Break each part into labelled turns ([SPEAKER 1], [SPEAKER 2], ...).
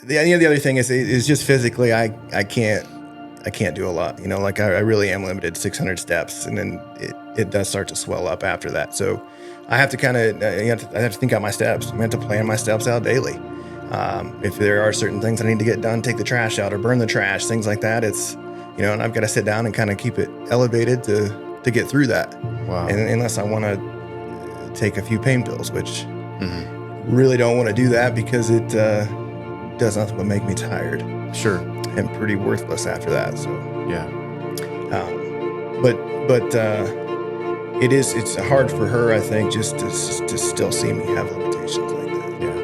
[SPEAKER 1] the other thing is just physically, I can't do a lot. Like I really am limited to 600 steps, and then it does start to swell up after that. So I have to I have to think out my steps. I have to plan my steps out daily. If there are certain things I need to get done, take the trash out or burn the trash, things like that. It's, and I've got to sit down and kind of keep it elevated to get through that.
[SPEAKER 2] Wow.
[SPEAKER 1] And unless I want to take a few pain pills, which really don't want to do that because it does nothing but make me tired.
[SPEAKER 2] Sure.
[SPEAKER 1] And pretty worthless after that. So
[SPEAKER 2] yeah.
[SPEAKER 1] But it's hard for her, I think, just to still see me have limitations like that.
[SPEAKER 2] Yeah.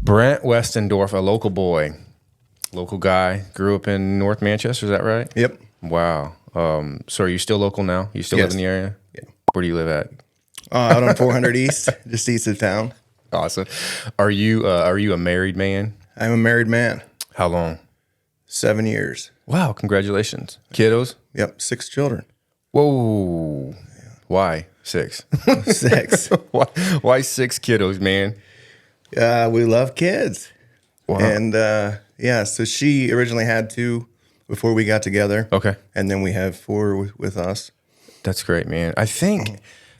[SPEAKER 2] Brent Westendorf, a local boy, local guy, grew up in North Manchester. Is that right?
[SPEAKER 1] Yep.
[SPEAKER 2] Wow. So are you still local now? You still live in the area?
[SPEAKER 1] Yeah.
[SPEAKER 2] Where do you live at?
[SPEAKER 1] Out on 400 East, just east of town.
[SPEAKER 2] Awesome. Are you a married man?
[SPEAKER 1] I'm a married man.
[SPEAKER 2] How long?
[SPEAKER 1] 7 years.
[SPEAKER 2] Wow. Congratulations. Kiddos?
[SPEAKER 1] Yep. 6 children.
[SPEAKER 2] Whoa. Yeah. Why 6?
[SPEAKER 1] 6.
[SPEAKER 2] Why 6 kiddos, man?
[SPEAKER 1] We love kids.
[SPEAKER 2] Wow.
[SPEAKER 1] And so she originally had 2 before we got together.
[SPEAKER 2] Okay.
[SPEAKER 1] And then we have 4 with us.
[SPEAKER 2] That's great, man. I think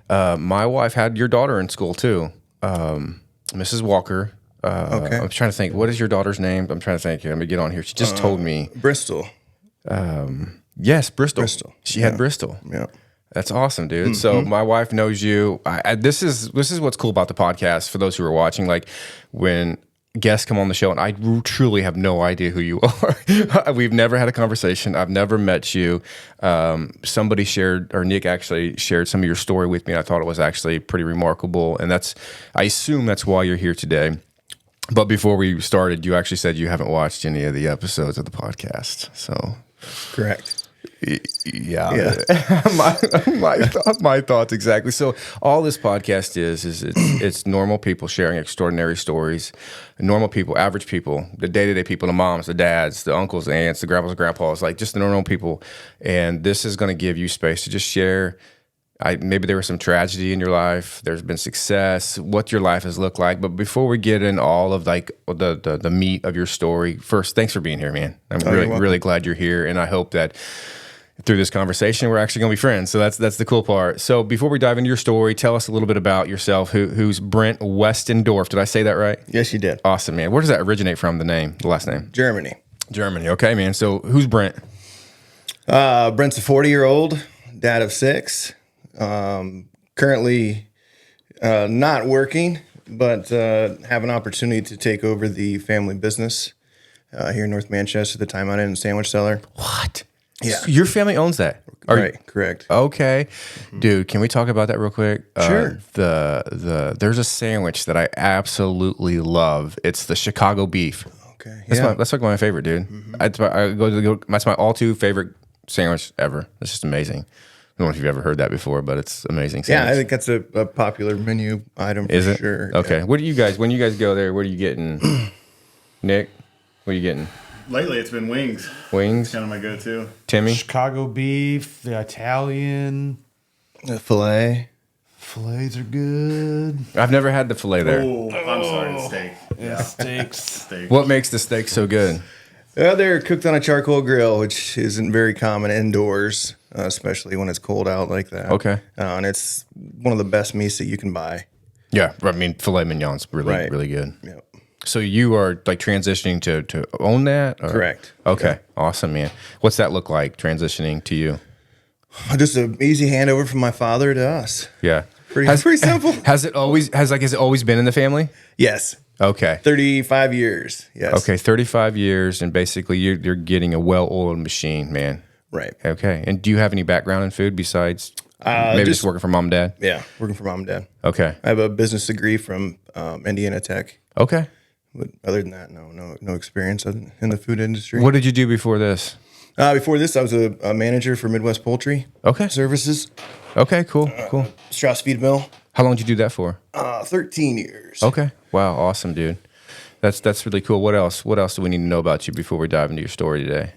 [SPEAKER 2] my wife had your daughter in school too, Mrs. Walker.
[SPEAKER 1] Okay.
[SPEAKER 2] I'm trying to think. What is your daughter's name? I'm trying to think. Let me get on here. She just told me.
[SPEAKER 1] Bristol.
[SPEAKER 2] Yes, Bristol.
[SPEAKER 1] Bristol.
[SPEAKER 2] She had Bristol.
[SPEAKER 1] Yeah.
[SPEAKER 2] That's awesome, dude. So my wife knows you. This is what's cool about the podcast for those who are watching. Like when guests come on the show, and I truly have no idea who you are. We've never had a conversation. I've never met you. Somebody shared, or Nick actually shared some of your story with me. And I thought it was actually pretty remarkable, and I assume that's why you're here today. But before we started, you actually said you haven't watched any of the episodes of the podcast. So
[SPEAKER 1] Correct.
[SPEAKER 2] Yeah. my thoughts exactly. So all this podcast is it's normal people sharing extraordinary stories, normal people, average people, the day-to-day people, the moms, the dads, the uncles, the aunts, the grandpas, the grandpas, like just the normal people. And this is going to give you space to just share. Maybe there was some tragedy in your life. There's been success, what your life has looked like. But before we get in all of like the meat of your story, first, thanks for being here, man. I'm really glad you're here, and I hope that through this conversation we're actually going to be friends. So that's the cool part. So before we dive into your story, tell us a little bit about yourself. Who's Brent Westendorf? Did I say that right?
[SPEAKER 1] Yes, you did.
[SPEAKER 2] Awesome, man. Where does that originate from? The last name?
[SPEAKER 1] Germany.
[SPEAKER 2] Okay, man. So who's Brent?
[SPEAKER 1] Brent's a 40-year-old dad of 6. Currently not working, but have an opportunity to take over the family business here in North Manchester, the Time Out Inn and Sandwich Cellar.
[SPEAKER 2] What?
[SPEAKER 1] Yeah.
[SPEAKER 2] So your family owns that?
[SPEAKER 1] Right, correct.
[SPEAKER 2] Okay. Dude, can we talk about that real quick?
[SPEAKER 1] Sure.
[SPEAKER 2] There's a sandwich that I absolutely love. It's the Chicago beef.
[SPEAKER 1] Okay.
[SPEAKER 2] That's like my favorite, dude. That's my all-too favorite sandwich ever. It's just amazing. I don't know if you've ever heard that before, but it's amazing sandwich.
[SPEAKER 1] Yeah, I think that's a popular menu item
[SPEAKER 2] Is
[SPEAKER 1] for
[SPEAKER 2] it?
[SPEAKER 1] sure.
[SPEAKER 2] Okay.
[SPEAKER 1] Yeah.
[SPEAKER 2] What do you guys, when you guys go there, what are you getting? Nick, what are you getting?
[SPEAKER 3] Lately, it's been wings.
[SPEAKER 2] Wings?
[SPEAKER 3] Kind of my go-to.
[SPEAKER 2] Timmy?
[SPEAKER 4] Chicago beef, the Italian.
[SPEAKER 1] Filet.
[SPEAKER 4] Fillets are good.
[SPEAKER 2] I've never had the filet there.
[SPEAKER 3] Oh, I'm sorry, the steak.
[SPEAKER 4] Yeah, steaks.
[SPEAKER 3] Steak.
[SPEAKER 2] What makes the steak so good?
[SPEAKER 1] They're cooked on a charcoal grill, which isn't very common indoors, especially when it's cold out like that.
[SPEAKER 2] Okay.
[SPEAKER 1] And it's one of the best meats that you can buy.
[SPEAKER 2] Yeah, I mean, filet mignon's really good.
[SPEAKER 1] Yep.
[SPEAKER 2] So you are like transitioning to own that? Or?
[SPEAKER 1] Correct.
[SPEAKER 2] Okay,
[SPEAKER 1] Yeah.
[SPEAKER 2] Awesome, man. What's that look like, transitioning to you?
[SPEAKER 1] Just an easy handover from my father to us.
[SPEAKER 2] Yeah.
[SPEAKER 1] Pretty simple.
[SPEAKER 2] Has it always been in the family?
[SPEAKER 1] Yes.
[SPEAKER 2] Okay.
[SPEAKER 1] 35 years. Yes.
[SPEAKER 2] Okay, 35 years, and basically you're getting a well-oiled machine, man.
[SPEAKER 1] Right.
[SPEAKER 2] Okay. And do you have any background in food besides maybe just working for mom and dad?
[SPEAKER 1] Yeah, working for mom and dad.
[SPEAKER 2] Okay.
[SPEAKER 1] I have a business degree from Indiana Tech.
[SPEAKER 2] Okay.
[SPEAKER 1] But other than that, no experience in the food industry.
[SPEAKER 2] What did you do before this?
[SPEAKER 1] Before this, I was a manager for Midwest Poultry Services.
[SPEAKER 2] Okay, cool.
[SPEAKER 1] Strauss Feed Mill.
[SPEAKER 2] How long did you do that for?
[SPEAKER 1] 13 years.
[SPEAKER 2] Okay. Wow, awesome, dude. That's really cool. What else do we need to know about you before we dive into your story today?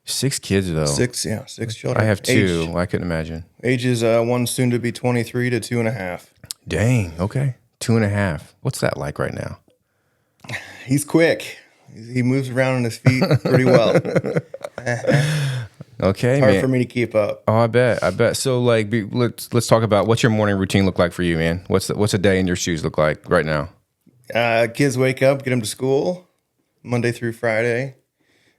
[SPEAKER 2] 6 kids though.
[SPEAKER 1] Six children.
[SPEAKER 2] I have 2. I couldn't imagine.
[SPEAKER 1] Ages one soon to be 23 to 2.5.
[SPEAKER 2] Dang. Okay. 2.5. What's that like right now?
[SPEAKER 1] He's quick. He moves around on his feet pretty well.
[SPEAKER 2] Okay,
[SPEAKER 1] Hard
[SPEAKER 2] man.
[SPEAKER 1] for me to keep up.
[SPEAKER 2] Oh, I bet. So, like, let's talk about what's your morning routine look like for you, man. What's a day in your shoes look like right now?
[SPEAKER 1] Kids wake up, get them to school Monday through Friday,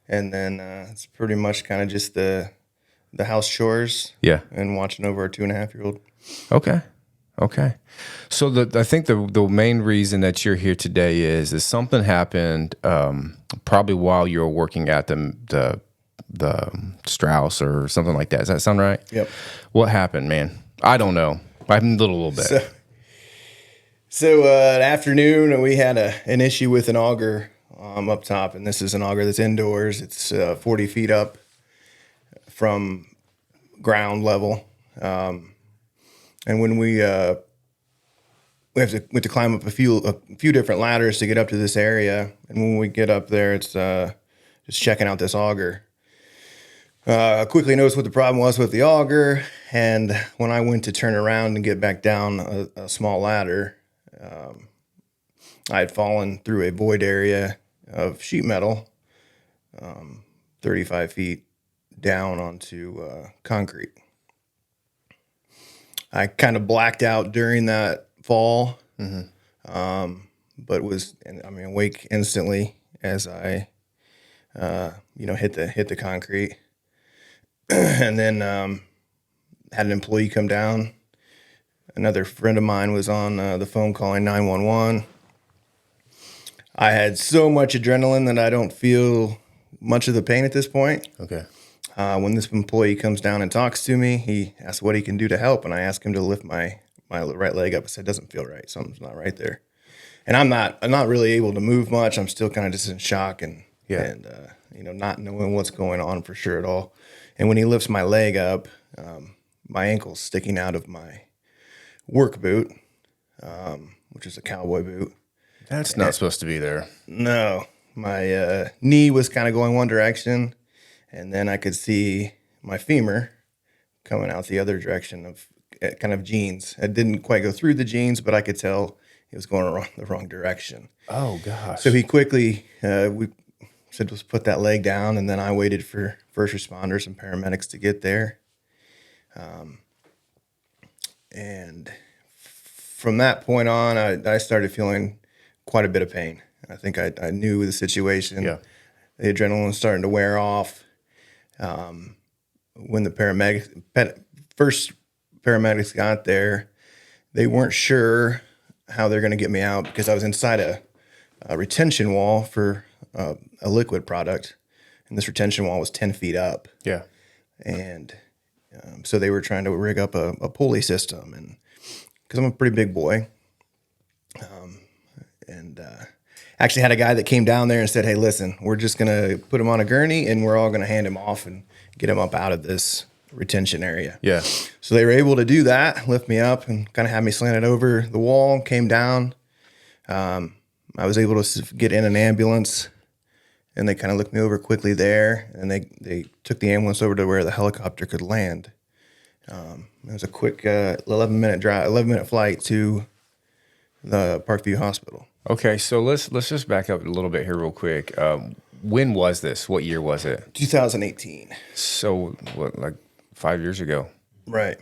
[SPEAKER 1] and then it's pretty much kind of just the house chores.
[SPEAKER 2] Yeah.
[SPEAKER 1] And watching over our 2.5-year-old.
[SPEAKER 2] Okay. So I think the main reason that you're here today is something happened probably while you were working at the Strauss or something like that. Does that sound right?
[SPEAKER 1] Yep.
[SPEAKER 2] What happened, man? I don't know. I've been a little bit.
[SPEAKER 1] So afternoon, we had an issue with an auger up top, and this is an auger that's indoors. It's 40 feet up from ground level, and when we have to climb up a few different ladders to get up to this area, and when we get up there, it's just checking out this auger. I quickly noticed what the problem was with the auger, and when I went to turn around and get back down a small ladder, I had fallen through a void area of sheet metal, 35 feet down onto concrete. I kind of blacked out during that fall, but was awake instantly as I hit the concrete. And then had an employee come down. Another friend of mine was on the phone calling 911. I had so much adrenaline that I don't feel much of the pain at this point.
[SPEAKER 2] Okay.
[SPEAKER 1] When this employee comes down and talks to me, he asks what he can do to help, and I ask him to lift my right leg up. I said, it doesn't feel right. Something's not right there. And I'm not really able to move much. I'm still kind of just in shock and not knowing what's going on for sure at all. And when he lifts my leg up, my ankle's sticking out of my work boot, which is a cowboy boot.
[SPEAKER 2] That's not supposed to be there.
[SPEAKER 1] No, my knee was kind of going one direction, and then I could see my femur coming out the other direction of kind of jeans. It didn't quite go through the jeans, but I could tell it was going the wrong direction.
[SPEAKER 2] Oh, gosh.
[SPEAKER 1] So he quickly, we said, let's put that leg down, and then I waited for first responders and paramedics to get there. And from that point on, I started feeling quite a bit of pain. I think I knew the situation.
[SPEAKER 2] Yeah.
[SPEAKER 1] The adrenaline was starting to wear off. When the first paramedics got there, they weren't sure how they're going to get me out because I was inside a retention wall for a liquid product, and this retention wall was 10 feet up.
[SPEAKER 2] Yeah.
[SPEAKER 1] And so they were trying to rig up a pulley system, and because I'm a pretty big boy, and actually had a guy that came down there and said, "Hey, listen, we're just gonna put him on a gurney, and we're all gonna hand him off and get him up out of this retention area."
[SPEAKER 2] Yeah.
[SPEAKER 1] So they were able to do that, lift me up, and kind of have me slanted over the wall. Came down. I was able to get in an ambulance. And they kind of looked me over quickly there, and they took the ambulance over to where the helicopter could land. It was a quick 11-minute flight to the Parkview Hospital.
[SPEAKER 2] Okay, so let's just back up a little bit here real quick. When was this? What year was it?
[SPEAKER 1] 2018.
[SPEAKER 2] So, what, like 5 years ago?
[SPEAKER 1] Right.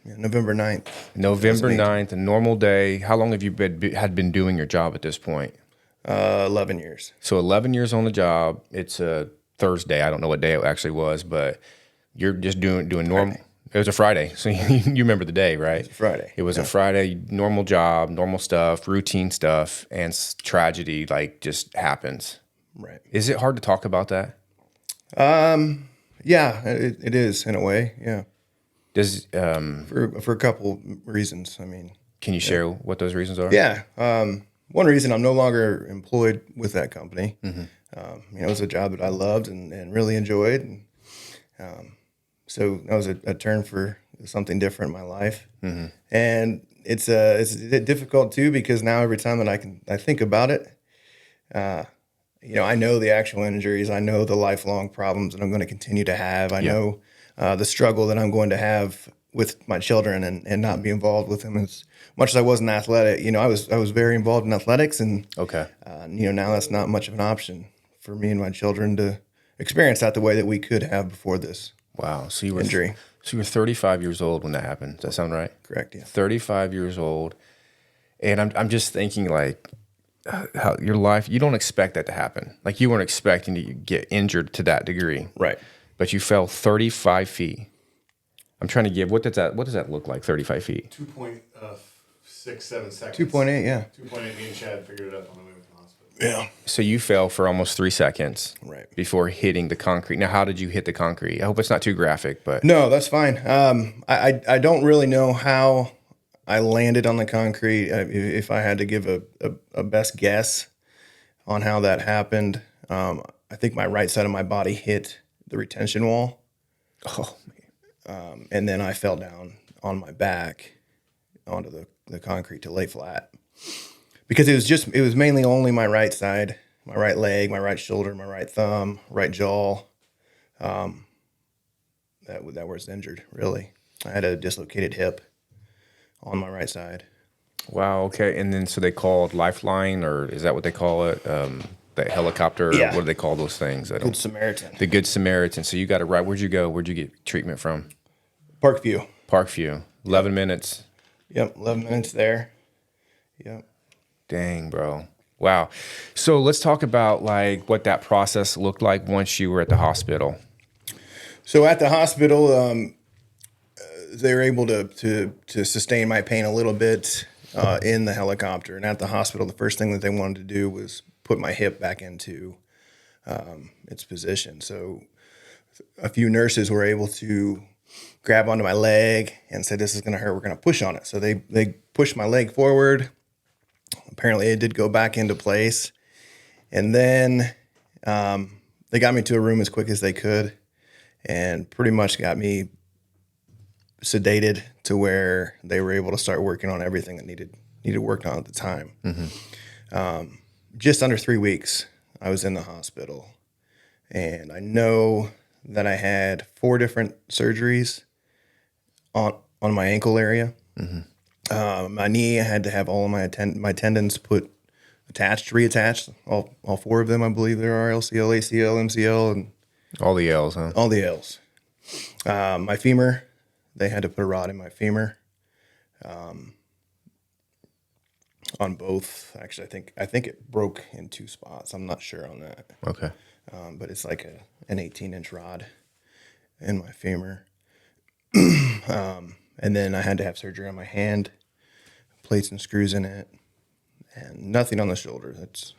[SPEAKER 1] Yeah, November 9th.
[SPEAKER 2] November 9th, a normal day. How long have you had been doing your job at this point?
[SPEAKER 1] 11 years.
[SPEAKER 2] So 11 years on the job. It's a Thursday. I don't know what day it actually was, but you're just doing normal.
[SPEAKER 1] Friday.
[SPEAKER 2] It was a Friday, so you remember the day, right?
[SPEAKER 1] It was Friday.
[SPEAKER 2] It was a Friday, normal job, normal stuff, routine stuff, and tragedy just happens.
[SPEAKER 1] Right.
[SPEAKER 2] Is it hard to talk about that?
[SPEAKER 1] Yeah, it is in a way. Yeah.
[SPEAKER 2] Does
[SPEAKER 1] For a couple reasons. I mean,
[SPEAKER 2] can you share what those reasons are?
[SPEAKER 1] yeah. One reason I'm no longer employed with that company. Mm-hmm. It was a job that I loved and really enjoyed. And, so that was a turn for something different in my life. Mm-hmm. And it's difficult too, because now every time that I think about it, I know the actual injuries. I know the lifelong problems that I'm going to continue to have. I know the struggle that I'm going to have with my children and not be involved with them as much as I was in athletic. I was very involved in athletics, and
[SPEAKER 2] Okay.
[SPEAKER 1] now that's not much of an option for me and my children to experience that the way that we could have before this
[SPEAKER 2] Wow. So
[SPEAKER 1] injury.
[SPEAKER 2] So you were 35 years old when that happened. Does that sound right?
[SPEAKER 1] Correct. Yeah.
[SPEAKER 2] 35 years old, and I'm just thinking like how your life. You don't expect that to happen. Like you weren't expecting to get injured to that degree,
[SPEAKER 1] Right.
[SPEAKER 2] but you fell 35 feet. I'm trying to give what does that look like? 35 feet.
[SPEAKER 3] 2.67 seconds.
[SPEAKER 1] 2.8. Yeah.
[SPEAKER 3] 2.8. Me and Chad figured it out on the way to the hospital.
[SPEAKER 1] Yeah.
[SPEAKER 2] So you fell for almost 3 seconds,
[SPEAKER 1] Right.
[SPEAKER 2] before hitting the concrete. Now, how did you hit the concrete? I hope it's not too graphic, but
[SPEAKER 1] No, that's fine. I don't really know how I landed on the concrete. If I had to give a best guess on how that happened, I think my right side of my body hit the retention wall,
[SPEAKER 2] oh,
[SPEAKER 1] and then I fell down on my back onto the concrete to lay flat. Because it was mainly only my right side, my right leg, my right shoulder, my right thumb, right jaw, that was injured, really. I had a dislocated hip on my right side.
[SPEAKER 2] wow, okay. And then so they called Lifeline, or is that what they call it? The helicopter.
[SPEAKER 1] Yeah.
[SPEAKER 2] What do they call those things?
[SPEAKER 1] Good Samaritan.
[SPEAKER 2] The Good Samaritan. So you got it right. Where'd you go? Where'd you get treatment from?
[SPEAKER 1] Parkview.
[SPEAKER 2] Parkview. 11 minutes.
[SPEAKER 1] Yep, 11 minutes there. Yep.
[SPEAKER 2] Dang, bro. Wow. So let's talk about like what that process looked like once you were at the hospital.
[SPEAKER 1] So at the hospital, they were able to sustain my pain a little bit in the helicopter. And at the hospital, the first thing that they wanted to do was put my hip back into its position. So a few nurses were able to grab onto my leg and said, "This is going to hurt. We're going to push on it." So they pushed my leg forward. Apparently, it did go back into place. And then they got me to a room as quick as they could and pretty much got me sedated to where they were able to start working on everything that needed worked on at the time. Just under 3 weeks, I was in the hospital, and I know that I had 4 different surgeries on my ankle area. My knee, I had to have all of my tendons reattached. All 4 of them, I believe there are: LCL, ACL, MCL, and
[SPEAKER 2] All the L's, huh?
[SPEAKER 1] all the L's. My femur, they had to put a rod in my femur. On both, actually, I think it broke in 2 spots. I'm not sure on that,
[SPEAKER 2] Okay.
[SPEAKER 1] but it's like an 18-inch rod in my femur. And then I had to have surgery on my hand, plates and screws in it, and nothing on the shoulder. That's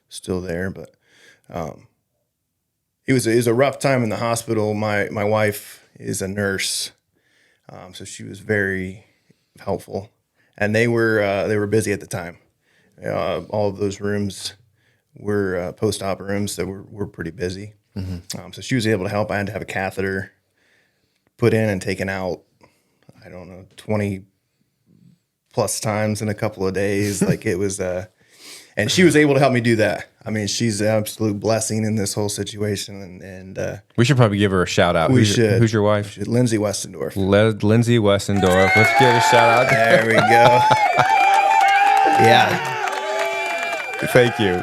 [SPEAKER 1] still there, but it was a rough time in the hospital. My wife is a nurse, so she was very helpful, and they were busy at the time. All of those rooms were post-op rooms that were pretty busy. So she was able to help. I had to have a catheter put in and taken out, I don't know, 20 plus times in a couple of days. Like it was, and she was able to help me do that. I mean, she's an absolute blessing in this whole situation. And
[SPEAKER 2] We should probably give her a shout out.
[SPEAKER 1] we
[SPEAKER 2] Who's
[SPEAKER 1] should.
[SPEAKER 2] Who's your wife?
[SPEAKER 1] Lindsay Westendorf.
[SPEAKER 2] Lindsay Westendorf. Let's give a shout out.
[SPEAKER 1] There we go. Yeah.
[SPEAKER 2] Thank you.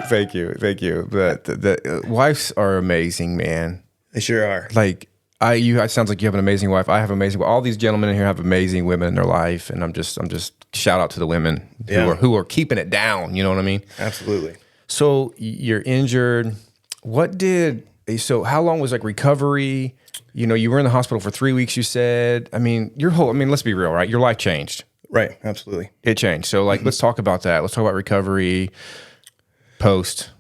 [SPEAKER 2] The wives are amazing, man.
[SPEAKER 1] They sure are.
[SPEAKER 2] Like it sounds like you have an amazing wife. I have amazing. All these gentlemen in here have amazing women in their life, and I'm just shout out to the women who are keeping it down. You know what I mean?
[SPEAKER 1] Absolutely.
[SPEAKER 2] So you're injured. So how long was like recovery? You know, you were in the hospital for 3 weeks. You said. I mean, let's be real, right? Your life changed.
[SPEAKER 1] Right. Absolutely.
[SPEAKER 2] It changed. So like, let's talk about that. Let's talk about recovery. Post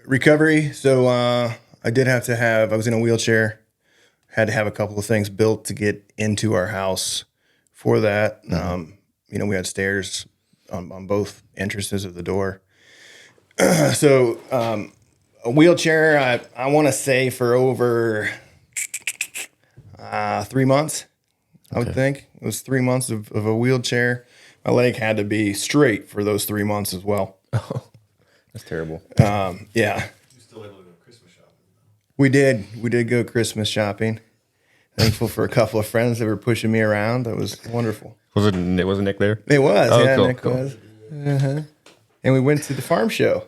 [SPEAKER 1] recovery. So I was in a wheelchair, had to have a couple of things built to get into our house. For that, we had stairs on both entrances of the door. So a wheelchair, I want to say for over 3 months, I would think. It was 3 months of a wheelchair. My leg had to be straight for those 3 months as well.
[SPEAKER 2] That's terrible.
[SPEAKER 1] Yeah.
[SPEAKER 3] Just
[SPEAKER 1] We did go Christmas shopping. Thankful for a couple of friends that were pushing me around. That was wonderful.
[SPEAKER 2] Was Nick there?
[SPEAKER 1] It was,
[SPEAKER 2] Oh,
[SPEAKER 1] yeah,
[SPEAKER 2] cool,
[SPEAKER 1] Nick
[SPEAKER 2] cool.
[SPEAKER 1] was. And we went to the farm show.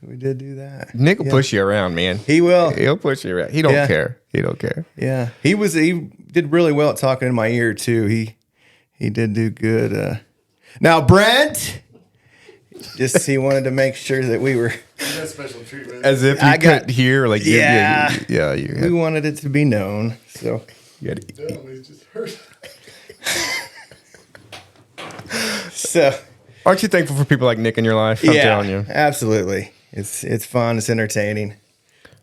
[SPEAKER 1] We did do that.
[SPEAKER 2] Nick will push you around, man.
[SPEAKER 1] He will.
[SPEAKER 2] He'll push you around. He don't
[SPEAKER 1] Yeah.
[SPEAKER 2] care. He don't care.
[SPEAKER 1] Yeah, he did really well at talking in my ear too. He did do good. Now Brent, he wanted to make sure that we were.
[SPEAKER 3] You got special treatment.
[SPEAKER 2] As if you couldn't hear, like
[SPEAKER 1] Yeah.
[SPEAKER 2] you
[SPEAKER 1] We wanted it to be known. So
[SPEAKER 2] had
[SPEAKER 3] No, he's just hurt.
[SPEAKER 1] so
[SPEAKER 2] Aren't you thankful for people like Nick in your life? I'm telling you.
[SPEAKER 1] absolutely. It's fun. It's entertaining.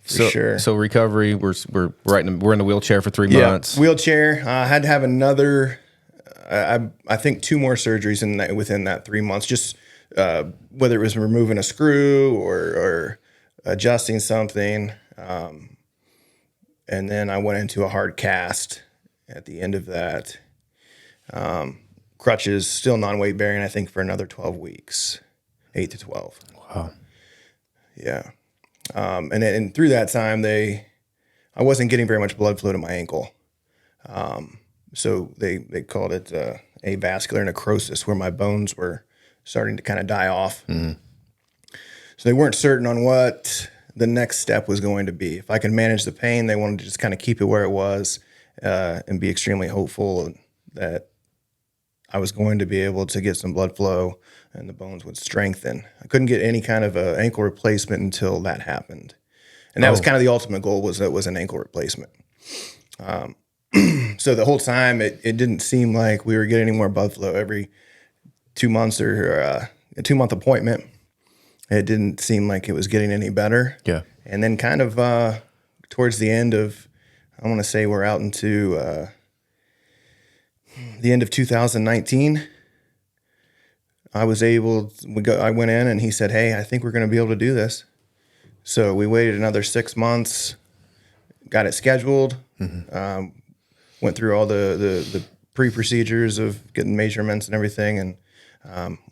[SPEAKER 1] For sure.
[SPEAKER 2] So recovery, we're in the wheelchair for 3
[SPEAKER 1] Yeah,
[SPEAKER 2] months.
[SPEAKER 1] wheelchair. I had to have another. I think 2 more surgeries within that 3 months. Just whether it was removing a screw or adjusting something, and then I went into a hard cast at the end of that. Crutches, still non-weight bearing. I think for another 12 weeks, 8 to 12.
[SPEAKER 2] Wow.
[SPEAKER 1] Yeah, and through that time, I wasn't getting very much blood flow to my ankle. So they called it avascular necrosis, where my bones were starting to kind of die off. Mm-hmm. So they weren't certain on what the next step was going to be. If I could manage the pain, they wanted to just kind of keep it where it was and be extremely hopeful that I was going to be able to get some blood flow and the bones would strengthen. I couldn't get any kind of a ankle replacement until that happened. And that was kind of the ultimate goal, was an ankle replacement. So the whole time, it didn't seem like we were getting any more blood flow every 2 months or a 2-month appointment. It didn't seem like it was getting any better.
[SPEAKER 2] Yeah.
[SPEAKER 1] And then kind of towards the end of, I want to say we're out into the end of 2019, I went in and he said, "Hey, I think we're going to be able to do this." So we waited another 6 months, got it scheduled, went through all the pre-procedures of getting measurements and everything, and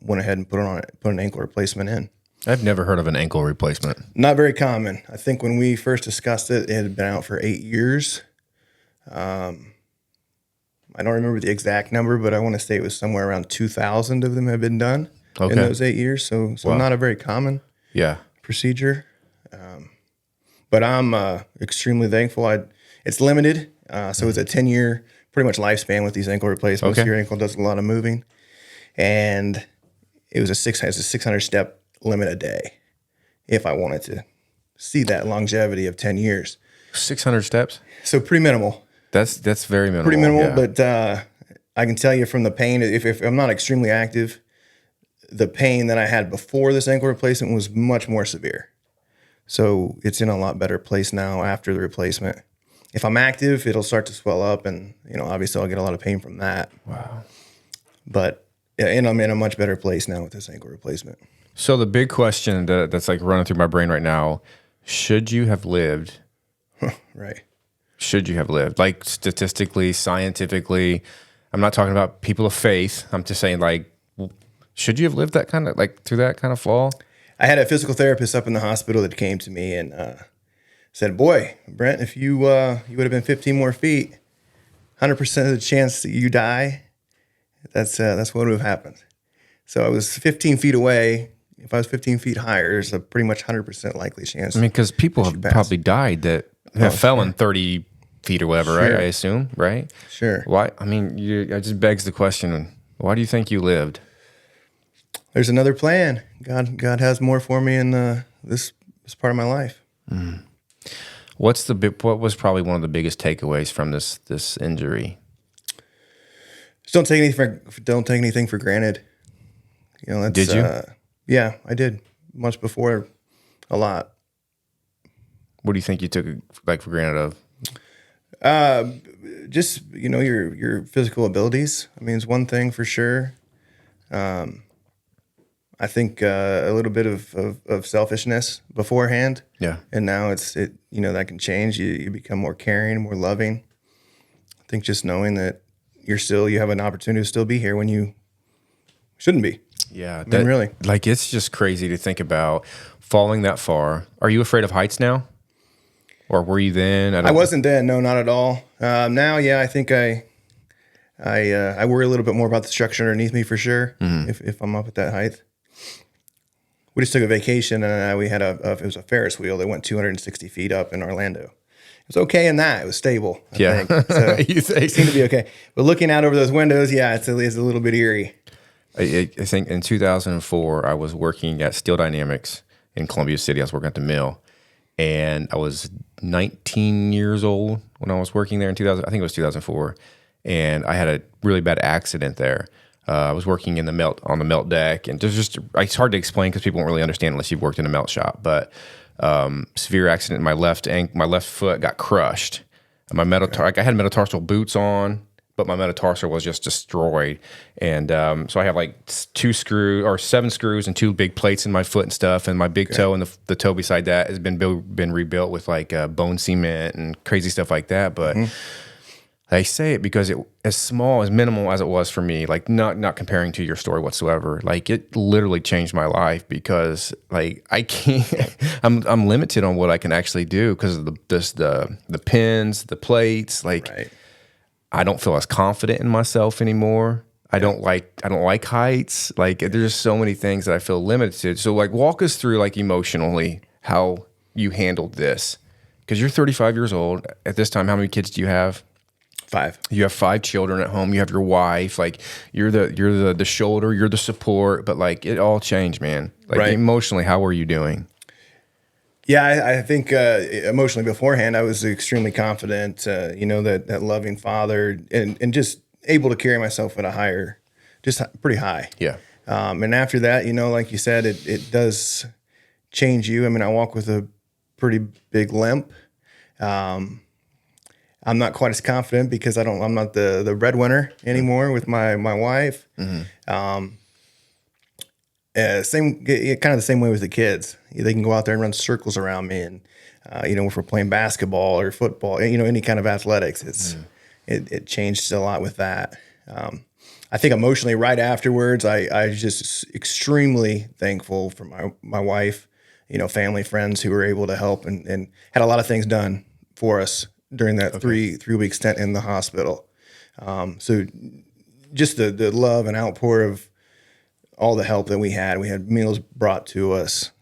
[SPEAKER 1] went ahead and put an ankle replacement in.
[SPEAKER 2] I've never heard of an ankle replacement.
[SPEAKER 1] Not very common. I think when we first discussed it, it had been out for 8 years. I don't remember the exact number, but I want to say it was somewhere around 2,000 of them have been done in those 8 years. So
[SPEAKER 2] Wow.
[SPEAKER 1] not a very common procedure. But I'm extremely thankful. It's limited, so it's a 10-year pretty much lifespan with these ankle replacements.
[SPEAKER 2] Okay.
[SPEAKER 1] Your ankle does a lot of moving, and it was a 600 step limit a day if I wanted to see that longevity of 10 years.
[SPEAKER 2] 600 steps?
[SPEAKER 1] So pretty minimal.
[SPEAKER 2] That's very minimal.
[SPEAKER 1] Pretty minimal,
[SPEAKER 2] yeah.
[SPEAKER 1] but I can tell you from the pain, if I'm not extremely active, the pain that I had before this ankle replacement was much more severe. So it's in a lot better place now after the replacement. If I'm active, it'll start to swell up, and obviously I'll get a lot of pain from that.
[SPEAKER 2] Wow.
[SPEAKER 1] But and I'm in a much better place now with this ankle replacement.
[SPEAKER 2] So the big question that's like running through my brain right now: should you have lived?
[SPEAKER 1] Right.
[SPEAKER 2] Should you have lived? Like statistically, scientifically, I'm not talking about people of faith. I'm just saying, like, should you have lived that kind of through that kind of fall?
[SPEAKER 1] I had a physical therapist up in the hospital that came to me and said, "Boy, Brent, if you would have been 15 more feet, 100% of the chance that you die, that's what would have happened." So I was 15 feet away. If I was 15 feet higher, there's a pretty much 100% likely chance.
[SPEAKER 2] I mean, because people have probably died that have fallen 30 feet or whatever, right?
[SPEAKER 1] Sure.
[SPEAKER 2] I assume, right?
[SPEAKER 1] Sure.
[SPEAKER 2] Why? I mean, it just begs the question: why do you think you lived?
[SPEAKER 1] There's another plan. God has more for me in this part of my life.
[SPEAKER 2] What was probably one of the biggest takeaways from this injury?
[SPEAKER 1] Just don't take anything for granted. That's,
[SPEAKER 2] Did you?
[SPEAKER 1] Yeah, I did. Much before, a lot.
[SPEAKER 2] What do you think you took for granted of?
[SPEAKER 1] Just your physical abilities. I mean, it's one thing for sure. I think a little bit of selfishness beforehand.
[SPEAKER 2] Yeah.
[SPEAKER 1] And now that can change. You become more caring, more loving. I think just knowing that you have an opportunity to still be here when you shouldn't be.
[SPEAKER 2] Yeah.
[SPEAKER 1] I mean, really.
[SPEAKER 2] Like, it's just crazy to think about falling that far. Are you afraid of heights now? or were you then?
[SPEAKER 1] I wasn't then. No, not at all. Now, yeah, I think I worry a little bit more about the structure underneath me for sure. If I'm up at that height. We just took a vacation and we had it was a Ferris wheel that went 260 feet up in Orlando. It was okay in that. It was stable. I think. So
[SPEAKER 2] You think?
[SPEAKER 1] it seemed to be okay. But looking out over those windows, yeah, it's a little bit eerie.
[SPEAKER 2] I think in 2004, I was working at Steel Dynamics in Columbia City. I was working at the mill, and I was 19 years old when I was working there in 2000. I think it was 2004, and I had a really bad accident there. I was working on the melt deck, and it's hard to explain because people won't really understand unless you've worked in a melt shop. But severe accident. My left foot got crushed. And I had metatarsal boots on, but my metatarsal was just destroyed. And so I have like 7 screws and 2 big plates in my foot and stuff. And my big toe and the toe beside that has been rebuilt with like bone cement and crazy stuff like that. But I say it because as minimal as it was for me, like not comparing to your story whatsoever, like it literally changed my life because like I can't, I'm limited on what I can actually do because of the pins, the plates, like
[SPEAKER 1] Right.
[SPEAKER 2] I don't feel as confident in myself anymore. I don't like heights. Like there's so many things that I feel limited. So like walk us through like emotionally how you handled this because you're 35 years old at this time. How many kids do you have?
[SPEAKER 1] 5.
[SPEAKER 2] You have 5 children at home. You have your wife. Like you're the shoulder. You're the support. But like it all changed, man. Like
[SPEAKER 1] Right.
[SPEAKER 2] emotionally, how were you doing?
[SPEAKER 1] Yeah, I think emotionally beforehand, I was extremely confident, that loving father and just able to carry myself at a higher, just pretty high.
[SPEAKER 2] Yeah.
[SPEAKER 1] And after that, like you said, it does change you. I mean, I walk with a pretty big limp. I'm not quite as confident because I'm not the breadwinner anymore with my wife. Kind of the same way with the kids. They can go out there and run circles around me, and if we're playing basketball or football, any kind of athletics, it changed a lot with that. I think emotionally, right afterwards, I was just extremely thankful for my wife, family, friends who were able to help and had a lot of things done for us during that 3-week stint in the hospital. So just the love and outpour of all the help that we had meals brought to us.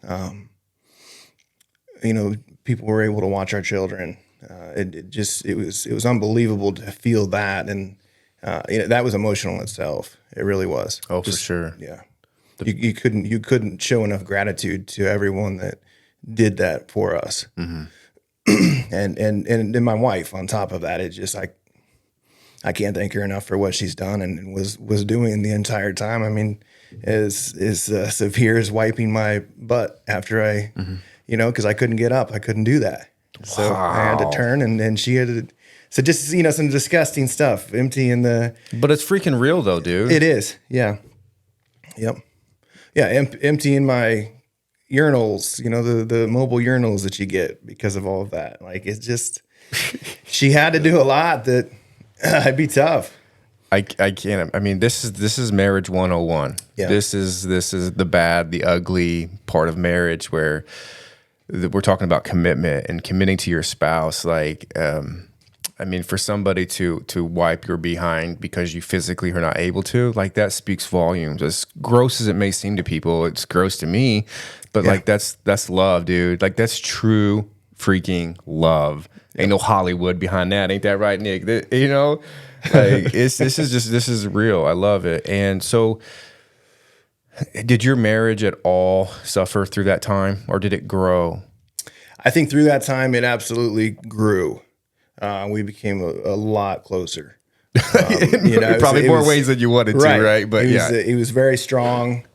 [SPEAKER 1] People were able to watch our children. It was unbelievable to feel that. And, that was emotional in itself. It really was.
[SPEAKER 2] Oh, for sure.
[SPEAKER 1] Yeah. You couldn't show enough gratitude to everyone that did that for us. And then my wife on top of that, it just I can't thank her enough for what she's done and was doing the entire time. I mean, as severe as wiping my butt after I, because I couldn't get up, I couldn't do that. So I had to turn and she had to. So just some disgusting stuff, emptying the.
[SPEAKER 2] But it's freaking real though, dude.
[SPEAKER 1] It is, yeah, yep, yeah, emptying my urinals, the mobile urinals that you get because of all of that. Like it's just, she had to do a lot that I'd be tough.
[SPEAKER 2] I can't. I mean, this is marriage 101.
[SPEAKER 1] Yeah.
[SPEAKER 2] This is the bad, the ugly part of marriage where we're talking about commitment and committing to your spouse. Like, I mean, for somebody to wipe your behind because you physically are not able to, like that speaks volumes. As gross as it may seem to people, it's gross to me, but like that's love, dude. Like that's true freaking love. Ain't no Hollywood behind that. Ain't that right, Nick? Like this is real. I love it. And so did your marriage at all suffer through that time or did it grow?
[SPEAKER 1] I think through that time, it absolutely grew. We became a lot closer.
[SPEAKER 2] Probably more ways than you wanted to, right? But
[SPEAKER 1] he was very strong.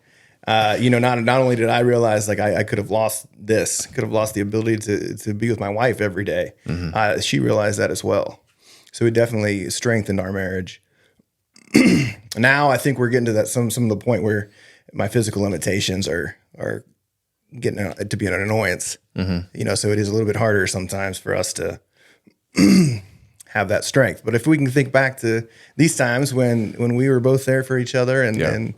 [SPEAKER 1] Not only did I realize like I could have lost the ability to be with my wife every day. She realized that as well. So it definitely strengthened our marriage. Now I think we're getting to that some of the point where my physical limitations are getting to be an annoyance. So it is a little bit harder sometimes for us to have that strength. But if we can think back to these times when we were both there for each other and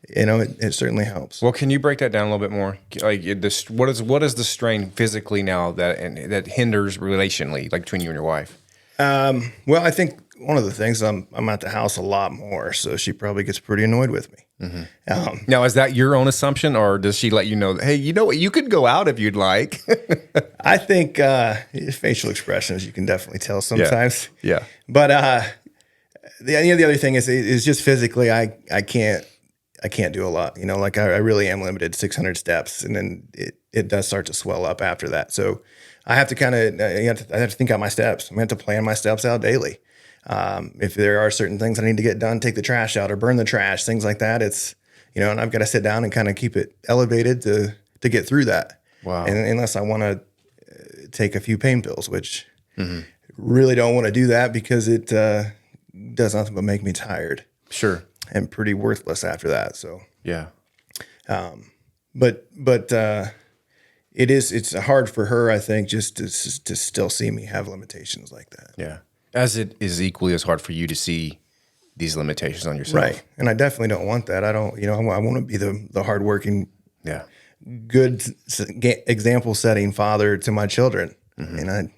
[SPEAKER 1] it certainly helps.
[SPEAKER 2] Well, can you break that down a little bit more? Like, what is the strain physically now that hinders relationally, like between you and your wife?
[SPEAKER 1] Well, I think one of the things I'm at the house a lot more, so she probably gets pretty annoyed with me.
[SPEAKER 2] Now, is that your own assumption, or does she let you know, hey, you know what, you could go out if you'd like?
[SPEAKER 1] I think facial expressions you can definitely tell sometimes.
[SPEAKER 2] Yeah.
[SPEAKER 1] But the other thing is just physically I can't do a lot. Like I really am limited to 600 steps, and then it does start to swell up after that. So I have to kind of I have to think out my steps. I have to plan my steps out daily. If there are certain things I need to get done, take the trash out or burn the trash, things like that. It's and I've got to sit down and kind of keep it elevated to get through that.
[SPEAKER 2] Wow.
[SPEAKER 1] And unless I want to take a few pain pills, which really don't want to do that because it does nothing but make me tired.
[SPEAKER 2] Sure.
[SPEAKER 1] And pretty worthless after that. So
[SPEAKER 2] Yeah.
[SPEAKER 1] but it's hard for her, I think, just to still see me have limitations like that.
[SPEAKER 2] Yeah. As it is equally as hard for you to see these limitations on yourself.
[SPEAKER 1] Right. And I definitely don't want that. I don't, I want to be the hardworking,
[SPEAKER 2] Yeah.
[SPEAKER 1] good example setting father to my children. And I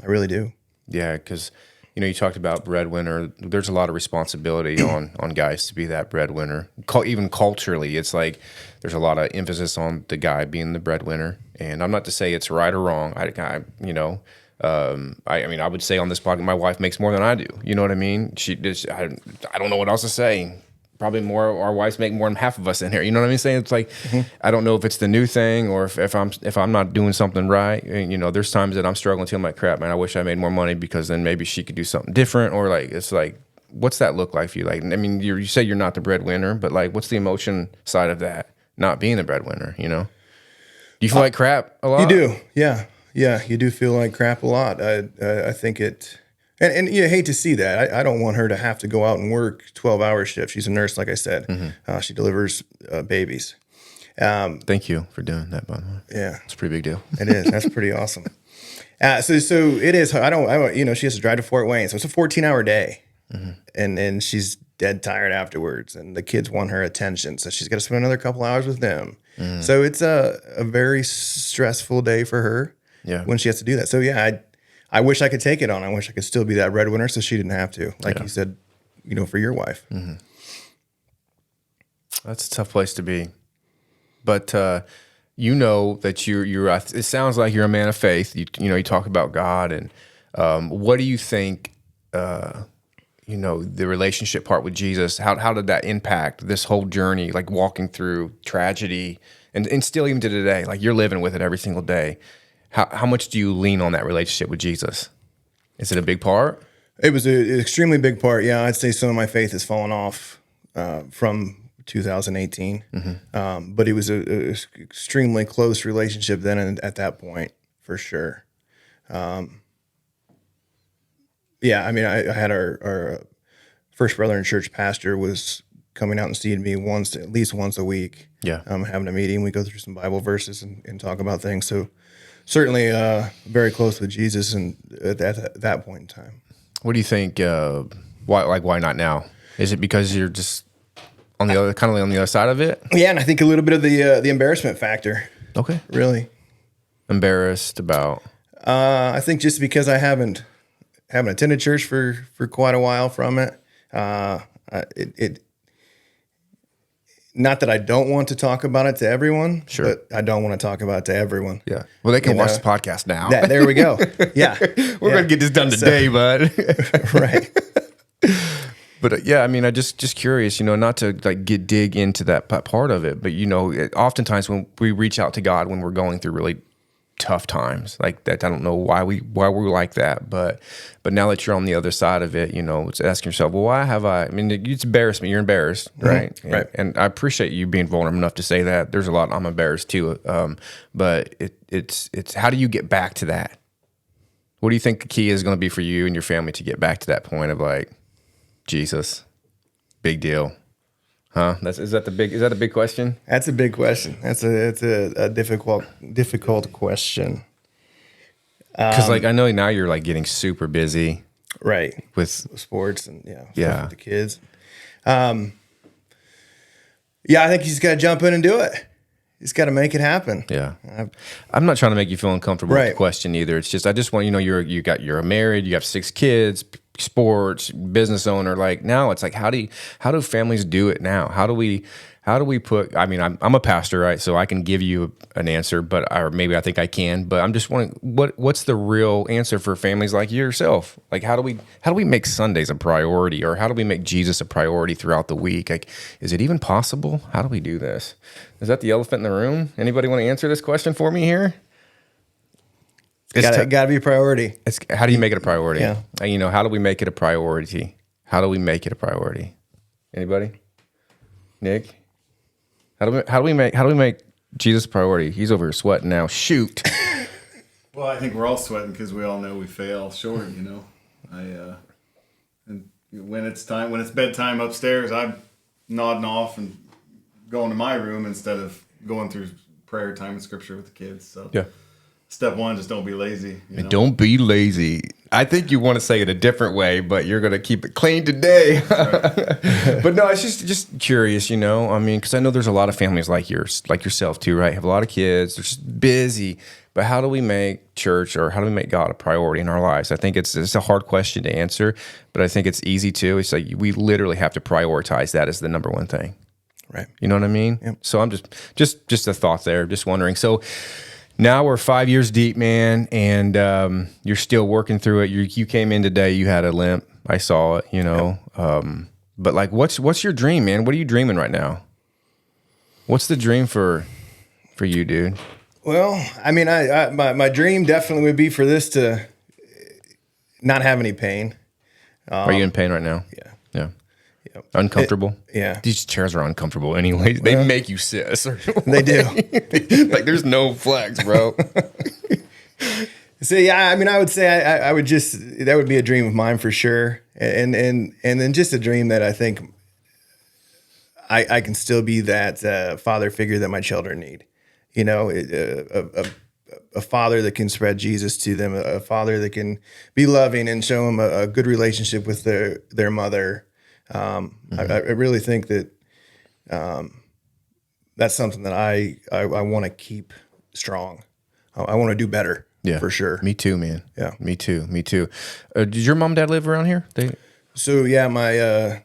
[SPEAKER 1] really do.
[SPEAKER 2] Yeah, because you talked about breadwinner. There's a lot of responsibility on guys to be that breadwinner. Even culturally, it's like there's a lot of emphasis on the guy being the breadwinner. And I'm not to say it's right or wrong. I mean, I would say on this podcast, my wife makes more than I do. You know what I mean? I don't know what else to say. Probably more. Our wives make more than half of us in here. You know what I mean? Saying it's like, I don't know if it's the new thing or if I'm not doing something right. And, there's times that I'm struggling too. I'm like, crap, man, I wish I made more money because then maybe she could do something different. Or like, it's like, what's that look like for you? Like, I mean, you say you're not the breadwinner, but like, what's the emotion side of that? Not being the breadwinner. Do you feel like crap a lot?
[SPEAKER 1] You do, yeah. You do feel like crap a lot. I think it. And you hate to see that. I don't want her to have to go out and work 12-hour shifts. She's a nurse, like I said. She delivers babies.
[SPEAKER 2] Thank you for doing that, by the way.
[SPEAKER 1] Yeah,
[SPEAKER 2] it's a pretty big deal.
[SPEAKER 1] It is. That's pretty awesome. So it is. I don't. She has to drive to Fort Wayne, so it's a 14-hour day, and she's dead tired afterwards. And the kids want her attention, so she's got to spend another couple hours with them. So it's a very stressful day for her.
[SPEAKER 2] Yeah.
[SPEAKER 1] When she has to do that. So yeah, I wish I could take it on. I wish I could still be that breadwinner so she didn't have to, like you said, for your wife.
[SPEAKER 2] That's a tough place to be. But that you're it sounds like you're a man of faith. You talk about God, and what do you think, the relationship part with Jesus, how did that impact this whole journey, like walking through tragedy and still even to today, like you're living with it every single day. How much do you lean on that relationship with Jesus? Is it a big part?
[SPEAKER 1] It was an extremely big part. Yeah, I'd say some of my faith has fallen off from 2018. But it was a extremely close relationship then and at that point, for sure. Yeah, I mean, I had our first brother in church pastor was coming out and seeing me at least once a week.
[SPEAKER 2] Yeah.
[SPEAKER 1] Having a meeting. We go through some Bible verses and talk about things. So certainly very close with Jesus and at that point in time.
[SPEAKER 2] What do you think? Why not now? Is it because you're just on the other side of it?
[SPEAKER 1] Yeah, and I think a little bit of the embarrassment factor.
[SPEAKER 2] Okay.
[SPEAKER 1] Really
[SPEAKER 2] embarrassed about?
[SPEAKER 1] I think just because I haven't attended church for quite a while from it. It not that I don't want to talk about it to everyone,
[SPEAKER 2] sure,
[SPEAKER 1] but I don't want to talk about it to everyone.
[SPEAKER 2] Yeah. Well, they can watch the podcast now.
[SPEAKER 1] There we go. Yeah.
[SPEAKER 2] We're going to get this done today, bud.
[SPEAKER 1] Right.
[SPEAKER 2] But I mean, I just curious, not to like dig into that part of it, but oftentimes when we reach out to God when we're going through really tough times like that, I don't know why we're like that, but now that you're on the other side of it, it's asking yourself, well, why have I mean, it's embarrassment. You're embarrassed, right?
[SPEAKER 1] Mm-hmm. Right.
[SPEAKER 2] And I appreciate you being vulnerable enough to say that. There's a lot I'm embarrassed too, but it's how do you get back to that? What do you think the key is going to be for you and your family to get back to that point of like, Jesus, big deal, huh? Is that a big question?
[SPEAKER 1] That's a big question. That's a difficult question.
[SPEAKER 2] Because I know now you're like getting super busy,
[SPEAKER 1] right,
[SPEAKER 2] with
[SPEAKER 1] sports and stuff
[SPEAKER 2] yeah,
[SPEAKER 1] with the kids. Yeah, I think he's got to jump in and do it. He's got to make it happen.
[SPEAKER 2] Yeah, I'm not trying to make you feel uncomfortable with
[SPEAKER 1] Right.
[SPEAKER 2] the question either. It's just I just want you're married, you have 6 kids, sports, business owner. Like now, it's like how do families do it now? How do we put? I mean, I'm a pastor, right? So I can give you an answer, or maybe I think I can. But I'm just wondering what's the real answer for families like yourself? Like how do we make Sundays a priority, or how do we make Jesus a priority throughout the week? Like, is it even possible? How do we do this? Is that the elephant in the room? Anybody want to answer this question for me here?
[SPEAKER 1] Got to be a priority.
[SPEAKER 2] How do you make it a priority?
[SPEAKER 1] Yeah.
[SPEAKER 2] How do we make it a priority? How do we make it a priority? Anybody? Nick? How do we make Jesus a priority? He's over here sweating now. Shoot.
[SPEAKER 3] Well, I think we're all sweating because we all know we fail short. And when it's bedtime upstairs, I'm nodding off and going to my room instead of going through prayer time and scripture with the kids. So
[SPEAKER 2] Yeah.
[SPEAKER 3] step one, just don't be lazy.
[SPEAKER 2] Don't be lazy. I think you want to say it a different way, but you're going to keep it clean today. But no, it's just curious, I mean, because I know there's a lot of families like yourself too, right? Have a lot of kids. They're just busy. But how do we make church, or how do we make God a priority in our lives? I think it's a hard question to answer, but I think it's easy too. It's like we literally have to prioritize that as the number one thing.
[SPEAKER 1] Right.
[SPEAKER 2] You know what I mean?
[SPEAKER 1] Yep.
[SPEAKER 2] So I'm just a thought there, just wondering. So now we're 5 years deep, man, and you're still working through it. You came in today, you had a limp. I saw it,
[SPEAKER 1] Yep.
[SPEAKER 2] But like, what's your dream, man? What are you dreaming right now? What's the dream for you, dude?
[SPEAKER 1] Well, I mean, my dream definitely would be for this to not have any pain.
[SPEAKER 2] Are you in pain right now?
[SPEAKER 1] Yeah.
[SPEAKER 2] Yeah.
[SPEAKER 1] Yep.
[SPEAKER 2] Uncomfortable?
[SPEAKER 1] Yeah.
[SPEAKER 2] These chairs are uncomfortable anyways. They make you sit a certain
[SPEAKER 1] They do.
[SPEAKER 2] Like there's no flex, bro.
[SPEAKER 1] So yeah, I mean, I would say I would that would be a dream of mine for sure, and then just a dream that I think I can still be that father figure that my children need. A father that can spread Jesus to them, a father that can be loving and show them a good relationship with their mother. I really think that that's something that I want to keep strong. I want to do better.
[SPEAKER 2] Yeah,
[SPEAKER 1] for sure.
[SPEAKER 2] Me too, man.
[SPEAKER 1] Yeah,
[SPEAKER 2] me too. Did your mom and dad live around here?
[SPEAKER 1] So yeah, my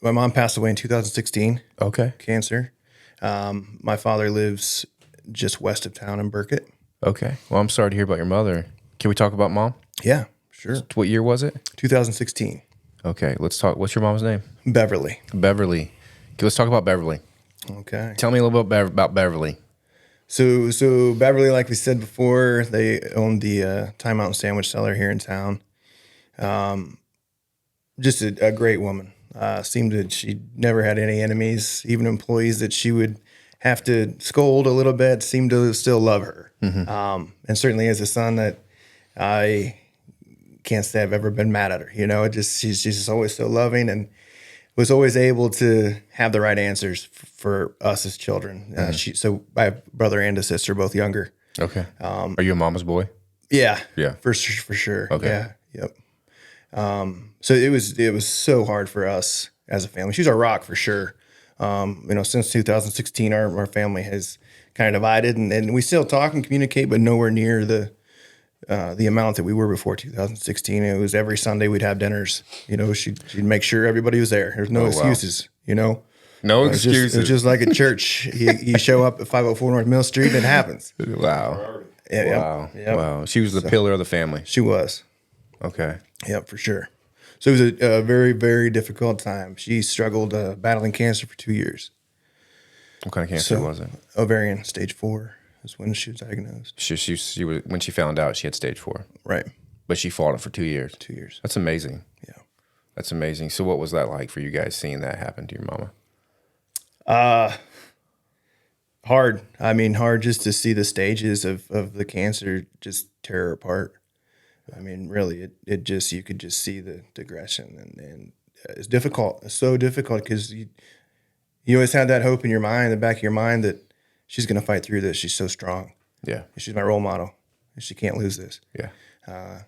[SPEAKER 1] mom passed away in 2016.
[SPEAKER 2] Okay.
[SPEAKER 1] Cancer. My father lives just west of town in Burkett.
[SPEAKER 2] Okay. Well, I'm sorry to hear about your mother. Can we talk about mom?
[SPEAKER 1] Yeah, sure.
[SPEAKER 2] What year was it?
[SPEAKER 1] 2016.
[SPEAKER 2] Okay, let's talk. What's your mom's name?
[SPEAKER 1] Beverly.
[SPEAKER 2] Beverly. Okay, let's talk about Beverly.
[SPEAKER 1] Okay.
[SPEAKER 2] Tell me a little bit about Beverly.
[SPEAKER 1] So Beverly, like we said before, they owned the Time Out and Sandwich Cellar here in town. Just a great woman. Seemed that she never had any enemies, even employees that she would have to scold a little bit, seemed to still love her. Mm-hmm. And certainly as a son that I can't say I've ever been mad at her. She's just always so loving and was always able to have the right answers for us as children. So I have a brother and a sister, both younger.
[SPEAKER 2] Okay. Are you a mama's boy?
[SPEAKER 1] Yeah.
[SPEAKER 2] Yeah.
[SPEAKER 1] For sure.
[SPEAKER 2] Okay.
[SPEAKER 1] Yeah. Yep. So it was so hard for us as a family. She's our rock for sure. Since 2016, our family has kind of divided, and we still talk and communicate, but nowhere near the amount that we were before 2016. It was every Sunday we'd have dinners. She'd make sure everybody was there. There's no excuses.
[SPEAKER 2] No
[SPEAKER 1] excuses. It was just like at church. You show up at 504 North Mill Street, and it happens.
[SPEAKER 2] Wow.
[SPEAKER 1] Yeah,
[SPEAKER 2] Wow.
[SPEAKER 1] Yep.
[SPEAKER 2] Wow. She was the pillar of the family.
[SPEAKER 1] She was.
[SPEAKER 2] Okay.
[SPEAKER 1] Yep, for sure. So it was a very, very difficult time. She struggled battling cancer for 2 years.
[SPEAKER 2] What kind of cancer was it?
[SPEAKER 1] Ovarian, stage 4 is when she was diagnosed.
[SPEAKER 2] She was, when she found out, she had stage 4.
[SPEAKER 1] Right.
[SPEAKER 2] But she fought it for 2 years.
[SPEAKER 1] 2 years.
[SPEAKER 2] That's amazing.
[SPEAKER 1] Yeah.
[SPEAKER 2] That's amazing. So what was that like for you guys seeing that happen to your mama?
[SPEAKER 1] Hard. I mean, hard just to see the stages of the cancer just tear her apart. I mean, really, it just, you could just see the digression, and it's difficult. It's so difficult because you always have that hope in your mind, in the back of your mind, that she's going to fight through this. She's so strong.
[SPEAKER 2] Yeah.
[SPEAKER 1] She's my role model. She can't lose this.
[SPEAKER 2] Yeah.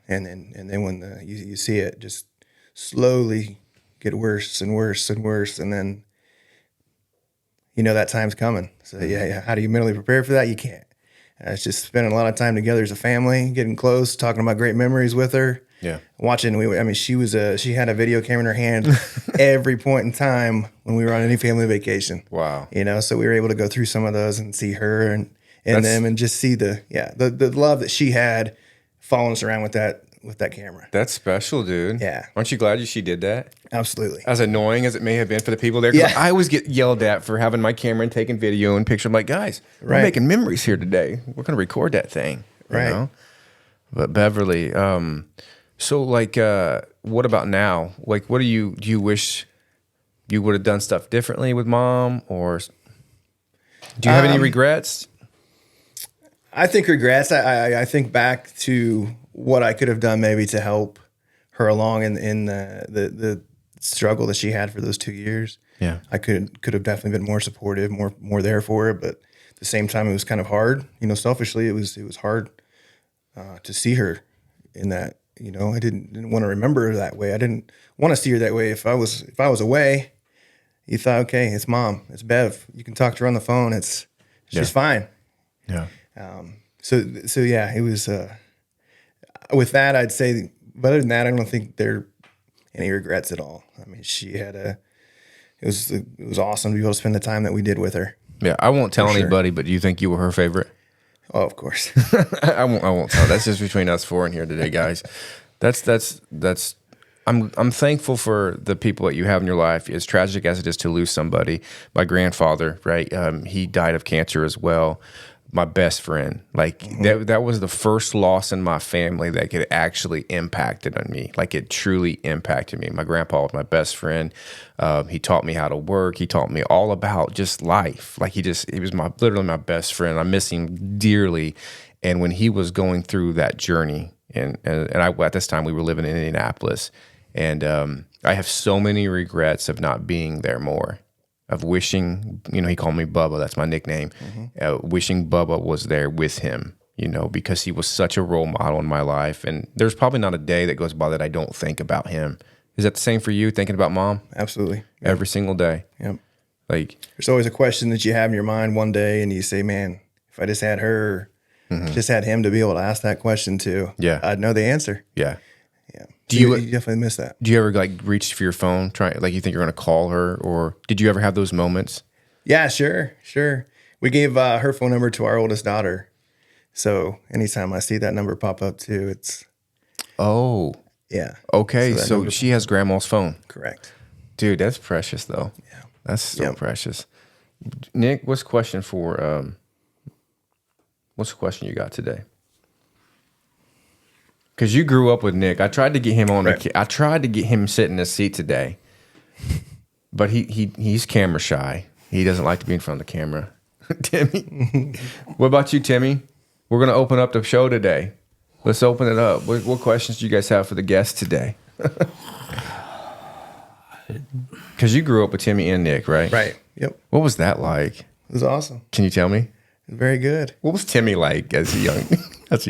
[SPEAKER 1] And then when you see it just slowly get worse and worse and worse, and then you know that time's coming. So yeah, how do you mentally prepare for that? You can't. It's just spending a lot of time together as a family, getting close, talking about great memories with her.
[SPEAKER 2] Yeah.
[SPEAKER 1] Watching, I mean, she had a video camera in her hand every point in time when we were on any family vacation.
[SPEAKER 2] Wow.
[SPEAKER 1] You know, so we were able to go through some of those and see her and
[SPEAKER 2] That's-
[SPEAKER 1] them and just see the love that she had following us around with that camera.
[SPEAKER 2] That's special, dude.
[SPEAKER 1] Yeah.
[SPEAKER 2] Aren't you glad she did that?
[SPEAKER 1] Absolutely.
[SPEAKER 2] As annoying as it may have been for the people there. 'Cause
[SPEAKER 1] Yeah.
[SPEAKER 2] I always get yelled at for having my camera and taking video and picture. I'm like, guys, we're
[SPEAKER 1] Right.
[SPEAKER 2] making memories here today. We're going to record that thing. You
[SPEAKER 1] Right.
[SPEAKER 2] know? But Beverly, so like, what about now? Like, what do you wish you would have done stuff differently with mom, or do you have any regrets?
[SPEAKER 1] I think regrets. I think back to what I could have done maybe to help her along in the struggle that she had for those 2 years.
[SPEAKER 2] Yeah.
[SPEAKER 1] I could have definitely been more supportive, more there for her. But at the same time, it was kind of hard. You know, selfishly, it was hard to see her in that. You know, I didn't want to remember her that way. I didn't want to see her that way. If I was away, you thought, okay, it's mom, it's Bev. You can talk to her on the phone. She's fine.
[SPEAKER 2] Yeah.
[SPEAKER 1] So yeah, it was. With that, I'd say. But other than that, I don't think there are any regrets at all. I mean, she had it was awesome to be able to spend the time that we did with her.
[SPEAKER 2] Yeah. I won't tell
[SPEAKER 1] For sure.
[SPEAKER 2] anybody, but do you think you were her favorite?
[SPEAKER 1] Oh, of course.
[SPEAKER 2] I won't tell. That's just between us four in here today, guys. That's. I'm thankful for the people that you have in your life. As tragic as it is to lose somebody, my grandfather, right? He died of cancer as well. My best friend, like that was the first loss in my family that could actually impacted on me. Like it truly impacted me. My grandpa was my best friend. He taught me how to work. He taught me all about just life. Like he was literally my best friend. I miss him dearly. And when he was going through that journey, and I, at this time we were living in Indianapolis, and I have so many regrets of not being there more. Of wishing, he called me Bubba. That's my nickname. Wishing Bubba was there with him, because he was such a role model in my life. And there's probably not a day that goes by that I don't think about him. Is that the same for you, thinking about mom?
[SPEAKER 1] Absolutely.
[SPEAKER 2] Every single day.
[SPEAKER 1] Yep.
[SPEAKER 2] Like,
[SPEAKER 1] there's always a question that you have in your mind one day, and you say, man, if I just had her, just had him to be able to ask that question to,
[SPEAKER 2] Yeah.
[SPEAKER 1] I'd know the answer.
[SPEAKER 2] yeah.
[SPEAKER 1] Yeah.
[SPEAKER 2] Do
[SPEAKER 1] you
[SPEAKER 2] you-
[SPEAKER 1] definitely miss that?
[SPEAKER 2] Do you ever reach for your phone, you think you're going to call her, or did you ever have those moments?
[SPEAKER 1] Yeah, sure. We gave her phone number to our oldest daughter. So anytime I see that number pop up too, it's,
[SPEAKER 2] Oh,
[SPEAKER 1] yeah.
[SPEAKER 2] okay.
[SPEAKER 1] that
[SPEAKER 2] So
[SPEAKER 1] number-
[SPEAKER 2] she has grandma's phone.
[SPEAKER 1] Correct.
[SPEAKER 2] Dude, that's precious though.
[SPEAKER 1] Yeah.
[SPEAKER 2] That's so
[SPEAKER 1] Yep.
[SPEAKER 2] precious. Nick, what's the question you got today? Because you grew up with Nick. I tried to get him on.
[SPEAKER 1] Right.
[SPEAKER 2] I tried to get him sit in the seat today, but he's camera shy. He doesn't like to be in front of the camera. Timmy, what about you, Timmy? We're gonna open up the show today. Let's open it up. What questions do you guys have for the guests today? Because you grew up with Timmy and Nick, right?
[SPEAKER 1] Right. Yep.
[SPEAKER 2] What was that like?
[SPEAKER 1] It was awesome.
[SPEAKER 2] Can you tell me?
[SPEAKER 1] It was very good.
[SPEAKER 2] What was Timmy like as a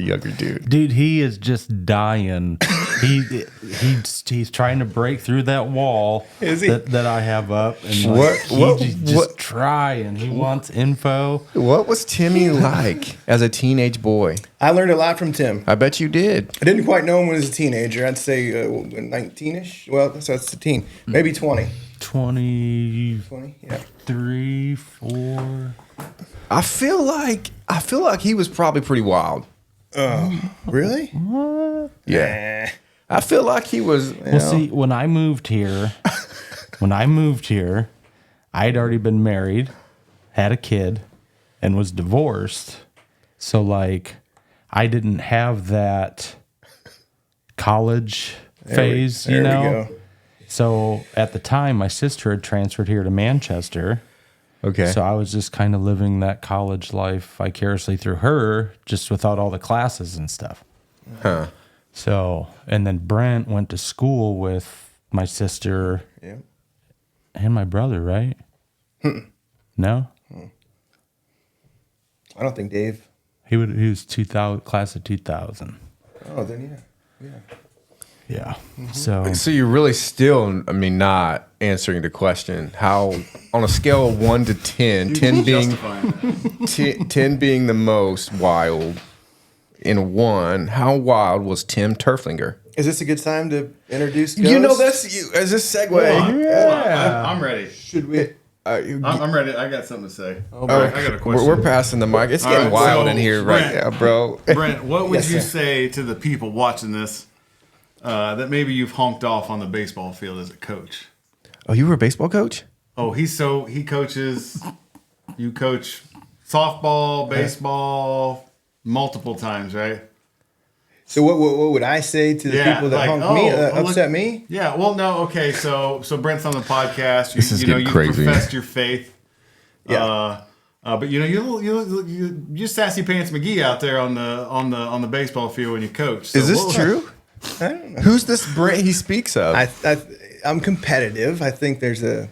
[SPEAKER 2] younger dude?
[SPEAKER 4] Dude, he is just dying. He's trying to break through that wall
[SPEAKER 1] Is he?
[SPEAKER 4] that I have up, and
[SPEAKER 2] What-
[SPEAKER 4] trying. He wants info.
[SPEAKER 2] What was Timmy like as a teenage boy?
[SPEAKER 1] I learned a lot from Tim.
[SPEAKER 2] I bet you did.
[SPEAKER 1] I didn't quite know him when he was a teenager. I'd say 19-ish. Well, that's a teen. Maybe 20.
[SPEAKER 4] 23,
[SPEAKER 1] 20? Yeah.
[SPEAKER 4] 4.
[SPEAKER 2] I feel like he was probably pretty wild.
[SPEAKER 1] Really?
[SPEAKER 2] Yeah. I feel like he was.
[SPEAKER 4] Well, see, when I moved here, I'd already been married, had a kid, and was divorced. So, I didn't have that college phase,
[SPEAKER 1] There we go.
[SPEAKER 4] So, at the time, my sister had transferred here to Manchester.
[SPEAKER 2] Okay.
[SPEAKER 4] So, I was just kind of living that college life vicariously through her, just without all the classes and stuff.
[SPEAKER 2] Huh.
[SPEAKER 4] So, and then Brent went to school with my sister
[SPEAKER 1] Yeah.
[SPEAKER 4] and my brother, right? No?
[SPEAKER 1] I don't think Dave.
[SPEAKER 4] He was 2000, class of 2000.
[SPEAKER 1] Oh, then yeah.
[SPEAKER 4] Yeah. So
[SPEAKER 2] So you're really still, I mean, not answering the question. How, on a scale of 1 to 10, 10 being
[SPEAKER 3] Justifying that.
[SPEAKER 2] 10 being the most wild, in 1, how wild was Tim Turflinger?
[SPEAKER 1] Is this a good time to introduce
[SPEAKER 2] You know,
[SPEAKER 1] Ghost?
[SPEAKER 2] that's you as a segue.
[SPEAKER 3] Hold on. I'm ready.
[SPEAKER 1] Should we?
[SPEAKER 3] I'm ready. I got something to say.
[SPEAKER 2] Oh,
[SPEAKER 3] I got a question.
[SPEAKER 2] We're passing the mic. It's getting
[SPEAKER 3] right,
[SPEAKER 2] wild
[SPEAKER 3] so,
[SPEAKER 2] in here
[SPEAKER 3] Brent.
[SPEAKER 2] right now, bro.
[SPEAKER 3] Brent, what would
[SPEAKER 1] Yes,
[SPEAKER 3] you
[SPEAKER 1] sir.
[SPEAKER 3] say to the people watching this that maybe you've honked off on the baseball field as a coach?
[SPEAKER 2] Oh, you were a baseball coach?
[SPEAKER 3] Oh, he coaches. You coach softball, baseball, multiple times, right?
[SPEAKER 1] So what would I say to the people that hunk me, upset me?
[SPEAKER 3] Yeah. Well, no. Okay. So Brent's on the podcast.
[SPEAKER 2] This is
[SPEAKER 3] you know,
[SPEAKER 2] getting
[SPEAKER 3] you
[SPEAKER 2] crazy.
[SPEAKER 3] professed your faith.
[SPEAKER 1] Yeah.
[SPEAKER 3] But you know, you sassy pants McGee out there on the baseball field when you coach. So
[SPEAKER 2] Is this true?
[SPEAKER 1] I don't know.
[SPEAKER 2] Who's this Brent he speaks of?
[SPEAKER 1] I'm competitive. I think there's a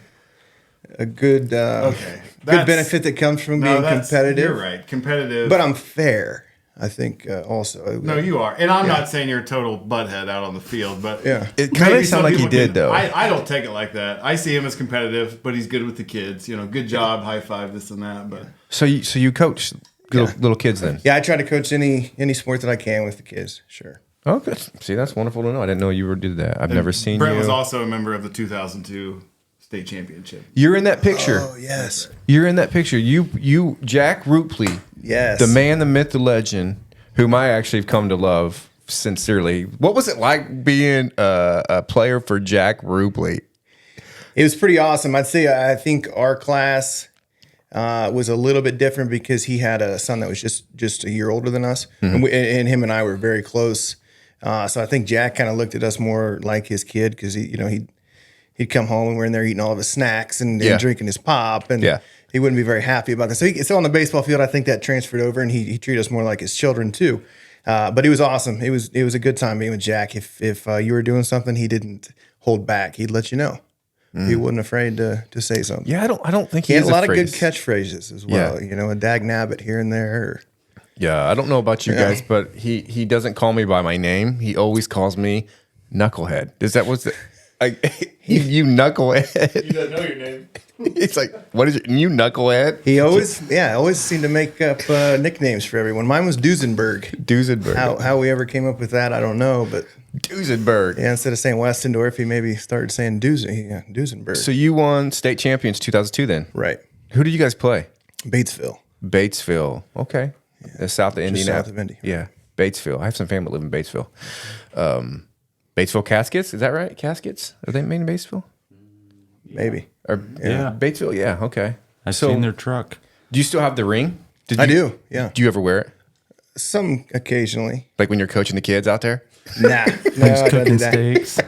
[SPEAKER 1] good
[SPEAKER 3] Okay.
[SPEAKER 1] good benefit that comes from being competitive.
[SPEAKER 3] You're right. Competitive.
[SPEAKER 1] But I'm fair. I think also.
[SPEAKER 3] no, you are, and I'm not saying you're a total butthead out on the field, but
[SPEAKER 1] Yeah.
[SPEAKER 2] It kinda
[SPEAKER 3] maybe
[SPEAKER 2] sounded
[SPEAKER 3] some
[SPEAKER 2] like you
[SPEAKER 3] people
[SPEAKER 2] did,
[SPEAKER 3] can-
[SPEAKER 2] though.
[SPEAKER 3] I don't take it like that. I see him as competitive, but he's good with the kids. You know, good job, high five, this and that. But
[SPEAKER 2] So you coach little kids then?
[SPEAKER 1] Yeah, I try to coach any sport that I can with the kids. Sure.
[SPEAKER 2] Oh, good. See, that's wonderful to know. I didn't know you did that. I've never seen
[SPEAKER 3] Brent
[SPEAKER 2] you.
[SPEAKER 3] was also a member of the 2002 state championship.
[SPEAKER 2] You're in that picture.
[SPEAKER 1] Oh yes.
[SPEAKER 2] You're in that picture. You Jack Rupley,
[SPEAKER 1] Yes.
[SPEAKER 2] the man, the myth, the legend, whom I actually have come to love sincerely. What was it like being a player for Jack Rupley?
[SPEAKER 1] It was pretty awesome. I'd say I think our class was a little bit different because he had a son that was just a year older than us, and him and I were very close. So I think Jack kind of looked at us more like his kid because he'd come home and we're in there eating all of his snacks and drinking his pop, and he wouldn't be very happy about that. So on the baseball field, I think that transferred over, and he treated us more like his children too. But it was awesome. It was a good time being with Jack. If you were doing something, he didn't hold back. He'd let you know. He wasn't afraid to say something.
[SPEAKER 2] Yeah, I don't think
[SPEAKER 1] He had a lot of
[SPEAKER 2] afraid
[SPEAKER 1] good
[SPEAKER 2] to-
[SPEAKER 1] catchphrases as well.
[SPEAKER 2] Yeah.
[SPEAKER 1] You know, a dag nabbit here and there.
[SPEAKER 2] Yeah, I don't know about you guys, but he doesn't call me by my name. He always calls me Knucklehead. Is that what's you Knucklehead?
[SPEAKER 3] He doesn't know your name.
[SPEAKER 2] It's like, what is it? You Knucklehead?
[SPEAKER 1] He always seemed to make up nicknames for everyone. Mine was Duesenberg.
[SPEAKER 2] Duesenberg.
[SPEAKER 1] How we ever came up with that, I don't know. But
[SPEAKER 2] Duesenberg.
[SPEAKER 1] yeah, instead of saying Westendorf, he maybe started saying Duesenberg.
[SPEAKER 2] So you won state champions 2002 then?
[SPEAKER 1] Right.
[SPEAKER 2] Who did you guys play?
[SPEAKER 1] Batesville.
[SPEAKER 2] Batesville. Okay. The south of Indianapolis.
[SPEAKER 1] south of Indy.
[SPEAKER 2] Yeah. Batesville. I have some family that live in Batesville. Batesville Caskets. Is that right? Caskets? Are they made in Batesville?
[SPEAKER 1] Maybe.
[SPEAKER 2] Or
[SPEAKER 4] Yeah.
[SPEAKER 2] Batesville? Yeah. Okay.
[SPEAKER 4] I've
[SPEAKER 2] So
[SPEAKER 4] seen their truck.
[SPEAKER 2] do you still have the ring?
[SPEAKER 1] I do. Yeah.
[SPEAKER 2] Do you ever wear it?
[SPEAKER 1] Some occasionally.
[SPEAKER 2] Like when you're coaching the kids out there?
[SPEAKER 1] Nah. No, I don't do
[SPEAKER 4] Cooking
[SPEAKER 1] that.
[SPEAKER 4] steaks.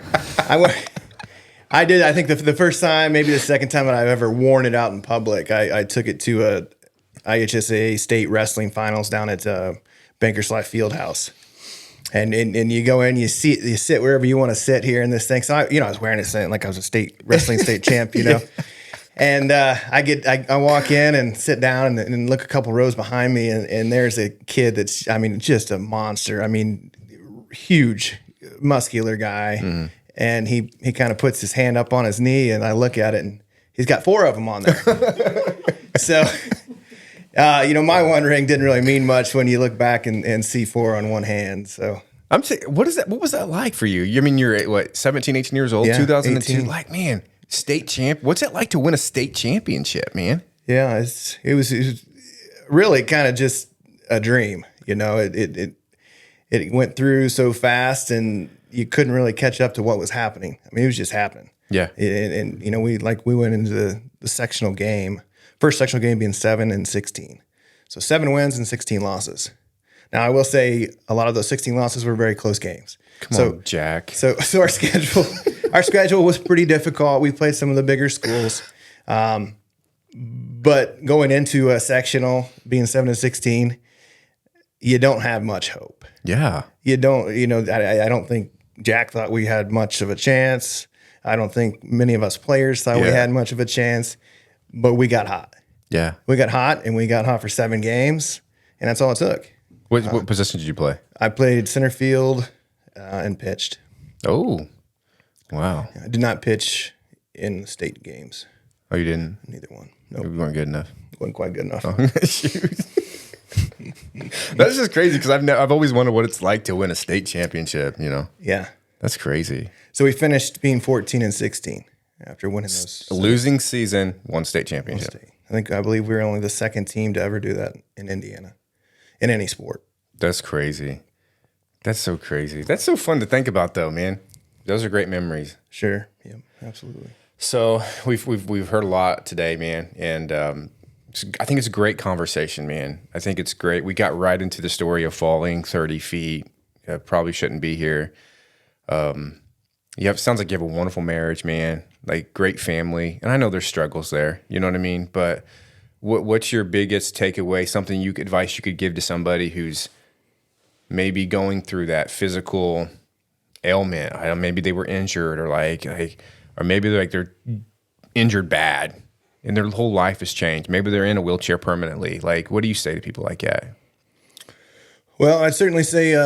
[SPEAKER 1] I did. I think the first time, maybe the second time that I've ever worn it out in public, I took it to a IHSA state wrestling finals down at Bankers Life Fieldhouse. And you go in, you sit wherever you want to sit here in this thing. So I was wearing it saying like I was a state wrestling state champ, you know. And I walk in and sit down and look a couple rows behind me, and there's a kid that's, I mean, just a monster. I mean, huge, muscular guy. And he kind of puts his hand up on his knee, and I look at it, and he's got 4 of them on there. So, my one ring didn't really mean much when you look back and see 4 on one hand. So
[SPEAKER 2] I'm saying, what was that like for you? I mean, you're what, 17, 18 years old,
[SPEAKER 1] Yeah,
[SPEAKER 2] 2002.
[SPEAKER 1] 18.
[SPEAKER 2] Like, man, state champ. What's it like to win a state championship, man?
[SPEAKER 1] yeah, it was really kind of just a dream. You know, it went through so fast, and you couldn't really catch up to what was happening. I mean, it was just happening.
[SPEAKER 2] Yeah.
[SPEAKER 1] And we went into the sectional game, first sectional game being 7 and 16. So 7 wins and 16 losses. Now I will say a lot of those 16 losses were very close games.
[SPEAKER 2] Come on, Jack.
[SPEAKER 1] So our schedule was pretty difficult. We played some of the bigger schools. But going into a sectional being 7 and 16, you don't have much hope.
[SPEAKER 2] Yeah.
[SPEAKER 1] You don't, I don't think Jack thought we had much of a chance. I don't think many of us players thought we
[SPEAKER 2] Yeah.
[SPEAKER 1] had much of a chance, but we got hot.
[SPEAKER 2] Yeah.
[SPEAKER 1] We got hot, and we got hot for 7 games, and that's all it took.
[SPEAKER 2] What position did you play?
[SPEAKER 1] I played center field and pitched.
[SPEAKER 2] Oh, wow.
[SPEAKER 1] I did not pitch in state games.
[SPEAKER 2] Oh, you didn't?
[SPEAKER 1] Neither one. Nope.
[SPEAKER 2] You weren't good enough.
[SPEAKER 1] Wasn't quite good enough.
[SPEAKER 2] Shoot. That's just crazy because I've always wondered what it's like to win a state championship. You know,
[SPEAKER 1] Yeah.
[SPEAKER 2] that's crazy.
[SPEAKER 1] So we finished being 14-16 after winning those.
[SPEAKER 2] A losing season, one state championship.
[SPEAKER 1] I believe we were only the second team to ever do that in Indiana, in any sport.
[SPEAKER 2] That's crazy. That's so crazy. That's so fun to think about, though, man. Those are great memories.
[SPEAKER 1] Sure. Yeah. Absolutely.
[SPEAKER 2] So we've heard a lot today, man, and I think it's a great conversation, man. I think it's great. We got right into the story of falling 30 feet. Probably shouldn't be here. Sounds like you have a wonderful marriage, man. Like great family, and I know there's struggles there. You know what I mean? But what's your biggest takeaway? Something advice you could give to somebody who's maybe going through that physical ailment? I don't know, maybe they were injured, or or maybe they're injured bad, and their whole life has changed. Maybe they're in a wheelchair permanently. Like, what do you say to people like that?
[SPEAKER 1] Well, I'd certainly say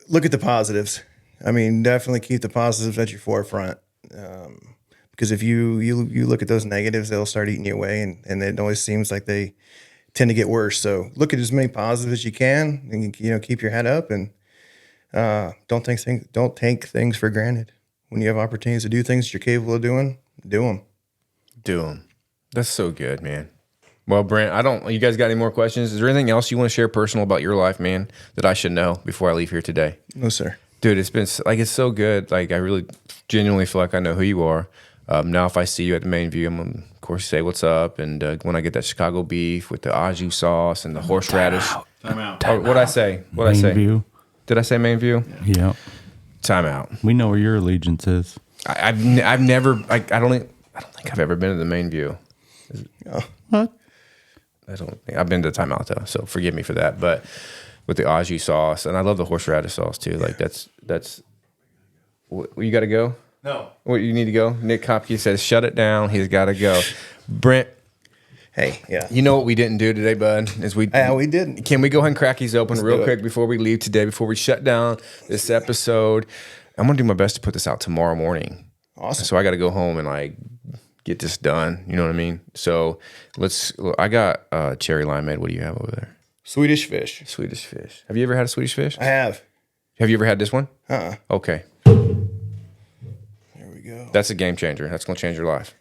[SPEAKER 1] look at the positives. I mean, definitely keep the positives at your forefront. Because if you look at those negatives, they'll start eating you away, and it always seems like they tend to get worse. So look at as many positives as you can, and keep your head up, and don't take things for granted. When you have opportunities to do things that you're capable of doing, do them.
[SPEAKER 2] Do them. That's so good, man. Well, Brent, you guys got any more questions? Is there anything else you want to share personal about your life, man, that I should know before I leave here today?
[SPEAKER 1] No, sir.
[SPEAKER 2] Dude, it's been it's so good. Like, I really genuinely feel like I know who you are. Now, if I see you at the main view, I'm going to, of course, say what's up. And when I get that Chicago beef with the au jus sauce and the horseradish.
[SPEAKER 3] Time out.
[SPEAKER 2] What'd I say?
[SPEAKER 4] Main view.
[SPEAKER 2] Did I say main view?
[SPEAKER 4] Yeah.
[SPEAKER 2] Time out.
[SPEAKER 4] We know where your allegiance is.
[SPEAKER 2] I've never, I don't think I've ever been to the main view.
[SPEAKER 4] What?
[SPEAKER 2] I don't think I've been to timeout though, so forgive me for that. But with the au jus sauce, and I love the horseradish sauce too. Like that's. You got to go.
[SPEAKER 3] No.
[SPEAKER 2] What, you need to go? Nick Kopke says, "Shut it down." He's got to go. Brent,
[SPEAKER 1] Hey, yeah.
[SPEAKER 2] you know what we didn't do today, bud? Is we
[SPEAKER 1] didn't.
[SPEAKER 2] Can we go ahead and crack these open real
[SPEAKER 1] do it.
[SPEAKER 2] quick before we leave today? Before we shut down this episode, I'm gonna do my best to put this out tomorrow morning.
[SPEAKER 1] Awesome.
[SPEAKER 2] So I got to go home and get this done. You know what I mean? So I got cherry limeade. What do you have over there?
[SPEAKER 1] Swedish fish.
[SPEAKER 2] Swedish fish. Have you ever had a Swedish fish?
[SPEAKER 1] I have.
[SPEAKER 2] Have you ever had this one? Okay.
[SPEAKER 1] There we go.
[SPEAKER 2] That's a game changer. That's going to change your life.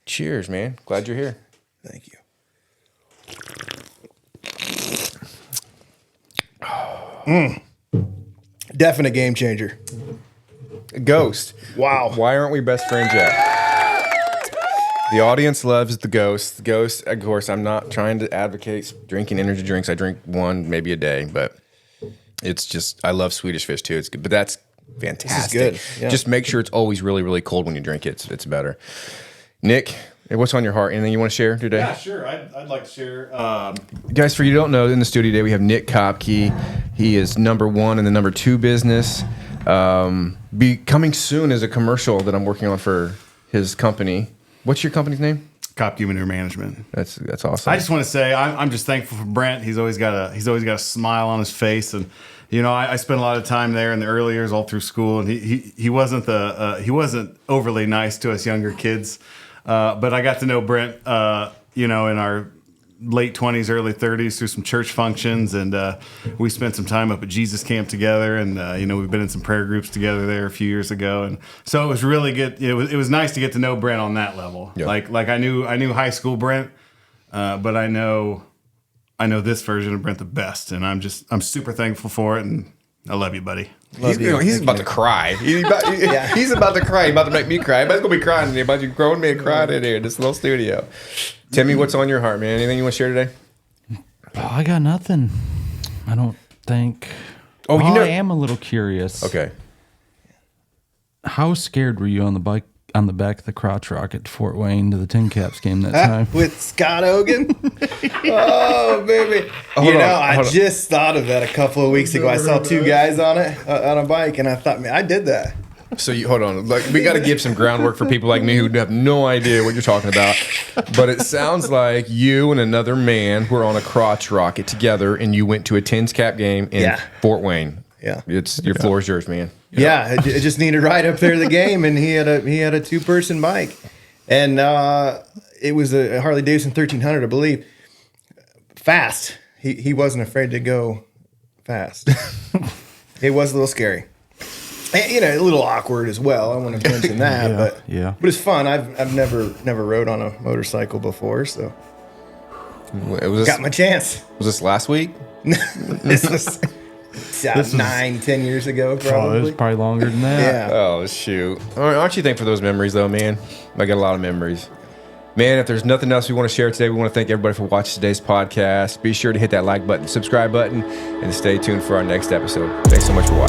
[SPEAKER 2] Cheers, man. Glad you're here.
[SPEAKER 1] Thank you. Definite game changer.
[SPEAKER 2] Ghost.
[SPEAKER 1] Wow.
[SPEAKER 2] Why aren't we best friends yet? The audience loves the Ghost. The Ghost, of course, I'm not trying to advocate drinking energy drinks. I drink one maybe a day, but it's just, I love Swedish fish too. It's good, but that's fantastic.
[SPEAKER 1] This is good. Yeah.
[SPEAKER 2] Just make sure it's always really, really cold when you drink it. It's better. Nick, what's on your heart? Anything you want to share today?
[SPEAKER 3] Yeah, sure. I'd like to share.
[SPEAKER 2] Guys, for you who don't know, in the studio today we have Nick Kopke. He is #1 in the #2 business. Coming soon is a commercial that I'm working on for his company. What's your company's name?
[SPEAKER 3] Cop Manure Management.
[SPEAKER 2] That's awesome.
[SPEAKER 3] I just want to say I'm just thankful for Brent. He's always got a smile on his face, and I spent a lot of time there in the early years, all through school, and he wasn't he wasn't overly nice to us younger kids, but I got to know Brent, in our late 20s, early 30s through some church functions, and we spent some time up at Jesus Camp together, and we've been in some prayer groups together there a few years ago, and so it was really good. It was nice to get to know Brent on that level.
[SPEAKER 2] Yeah.
[SPEAKER 3] Like I knew high school Brent, but I know this version of Brent the best, and I'm super thankful for it, and I love you, buddy.
[SPEAKER 2] He's about to cry. He's about to cry. He's about to make me cry. Everybody's going to be crying today. About you growing me and crying in here in this little studio. Timmy, what's on your heart, man? Anything you want to share today?
[SPEAKER 4] Oh, I got nothing. I don't think.
[SPEAKER 2] Oh,
[SPEAKER 4] I am a little curious.
[SPEAKER 2] Okay.
[SPEAKER 4] How scared were you on the bike on the back of the crotch rocket to Fort Wayne to the Tin Caps game that time?
[SPEAKER 1] With Scott Hogan? Oh, baby. I just thought of that a couple of weeks ago. I saw two guys on it, on a bike, and I thought, man, I did that.
[SPEAKER 2] So you hold on. Like, we got to give some groundwork for people like me who have no idea what you're talking about. But it sounds like you and another man were on a crotch rocket together, and you went to a Tens Cap game in Fort Wayne.
[SPEAKER 1] Yeah,
[SPEAKER 2] Your floor is yours, man.
[SPEAKER 1] Yeah, it just needed right up there the game, and he had a 2-person bike, and it was a Harley Davidson 1300, I believe. Fast. He wasn't afraid to go fast. It was a little scary. And, a little awkward as well. I want to mention that, but it's fun. I've never rode on a motorcycle before, so got my chance.
[SPEAKER 2] Was this last week?
[SPEAKER 1] This was 9-10 years ago, probably.
[SPEAKER 4] Oh, it was probably longer than that.
[SPEAKER 1] Yeah.
[SPEAKER 2] Oh shoot! Aren't you thankful for those memories, though, man? I got a lot of memories. Man, if there's nothing else we want to share today, we want to thank everybody for watching today's podcast. Be sure to hit that like button, subscribe button, and stay tuned for our next episode. Thanks so much for watching.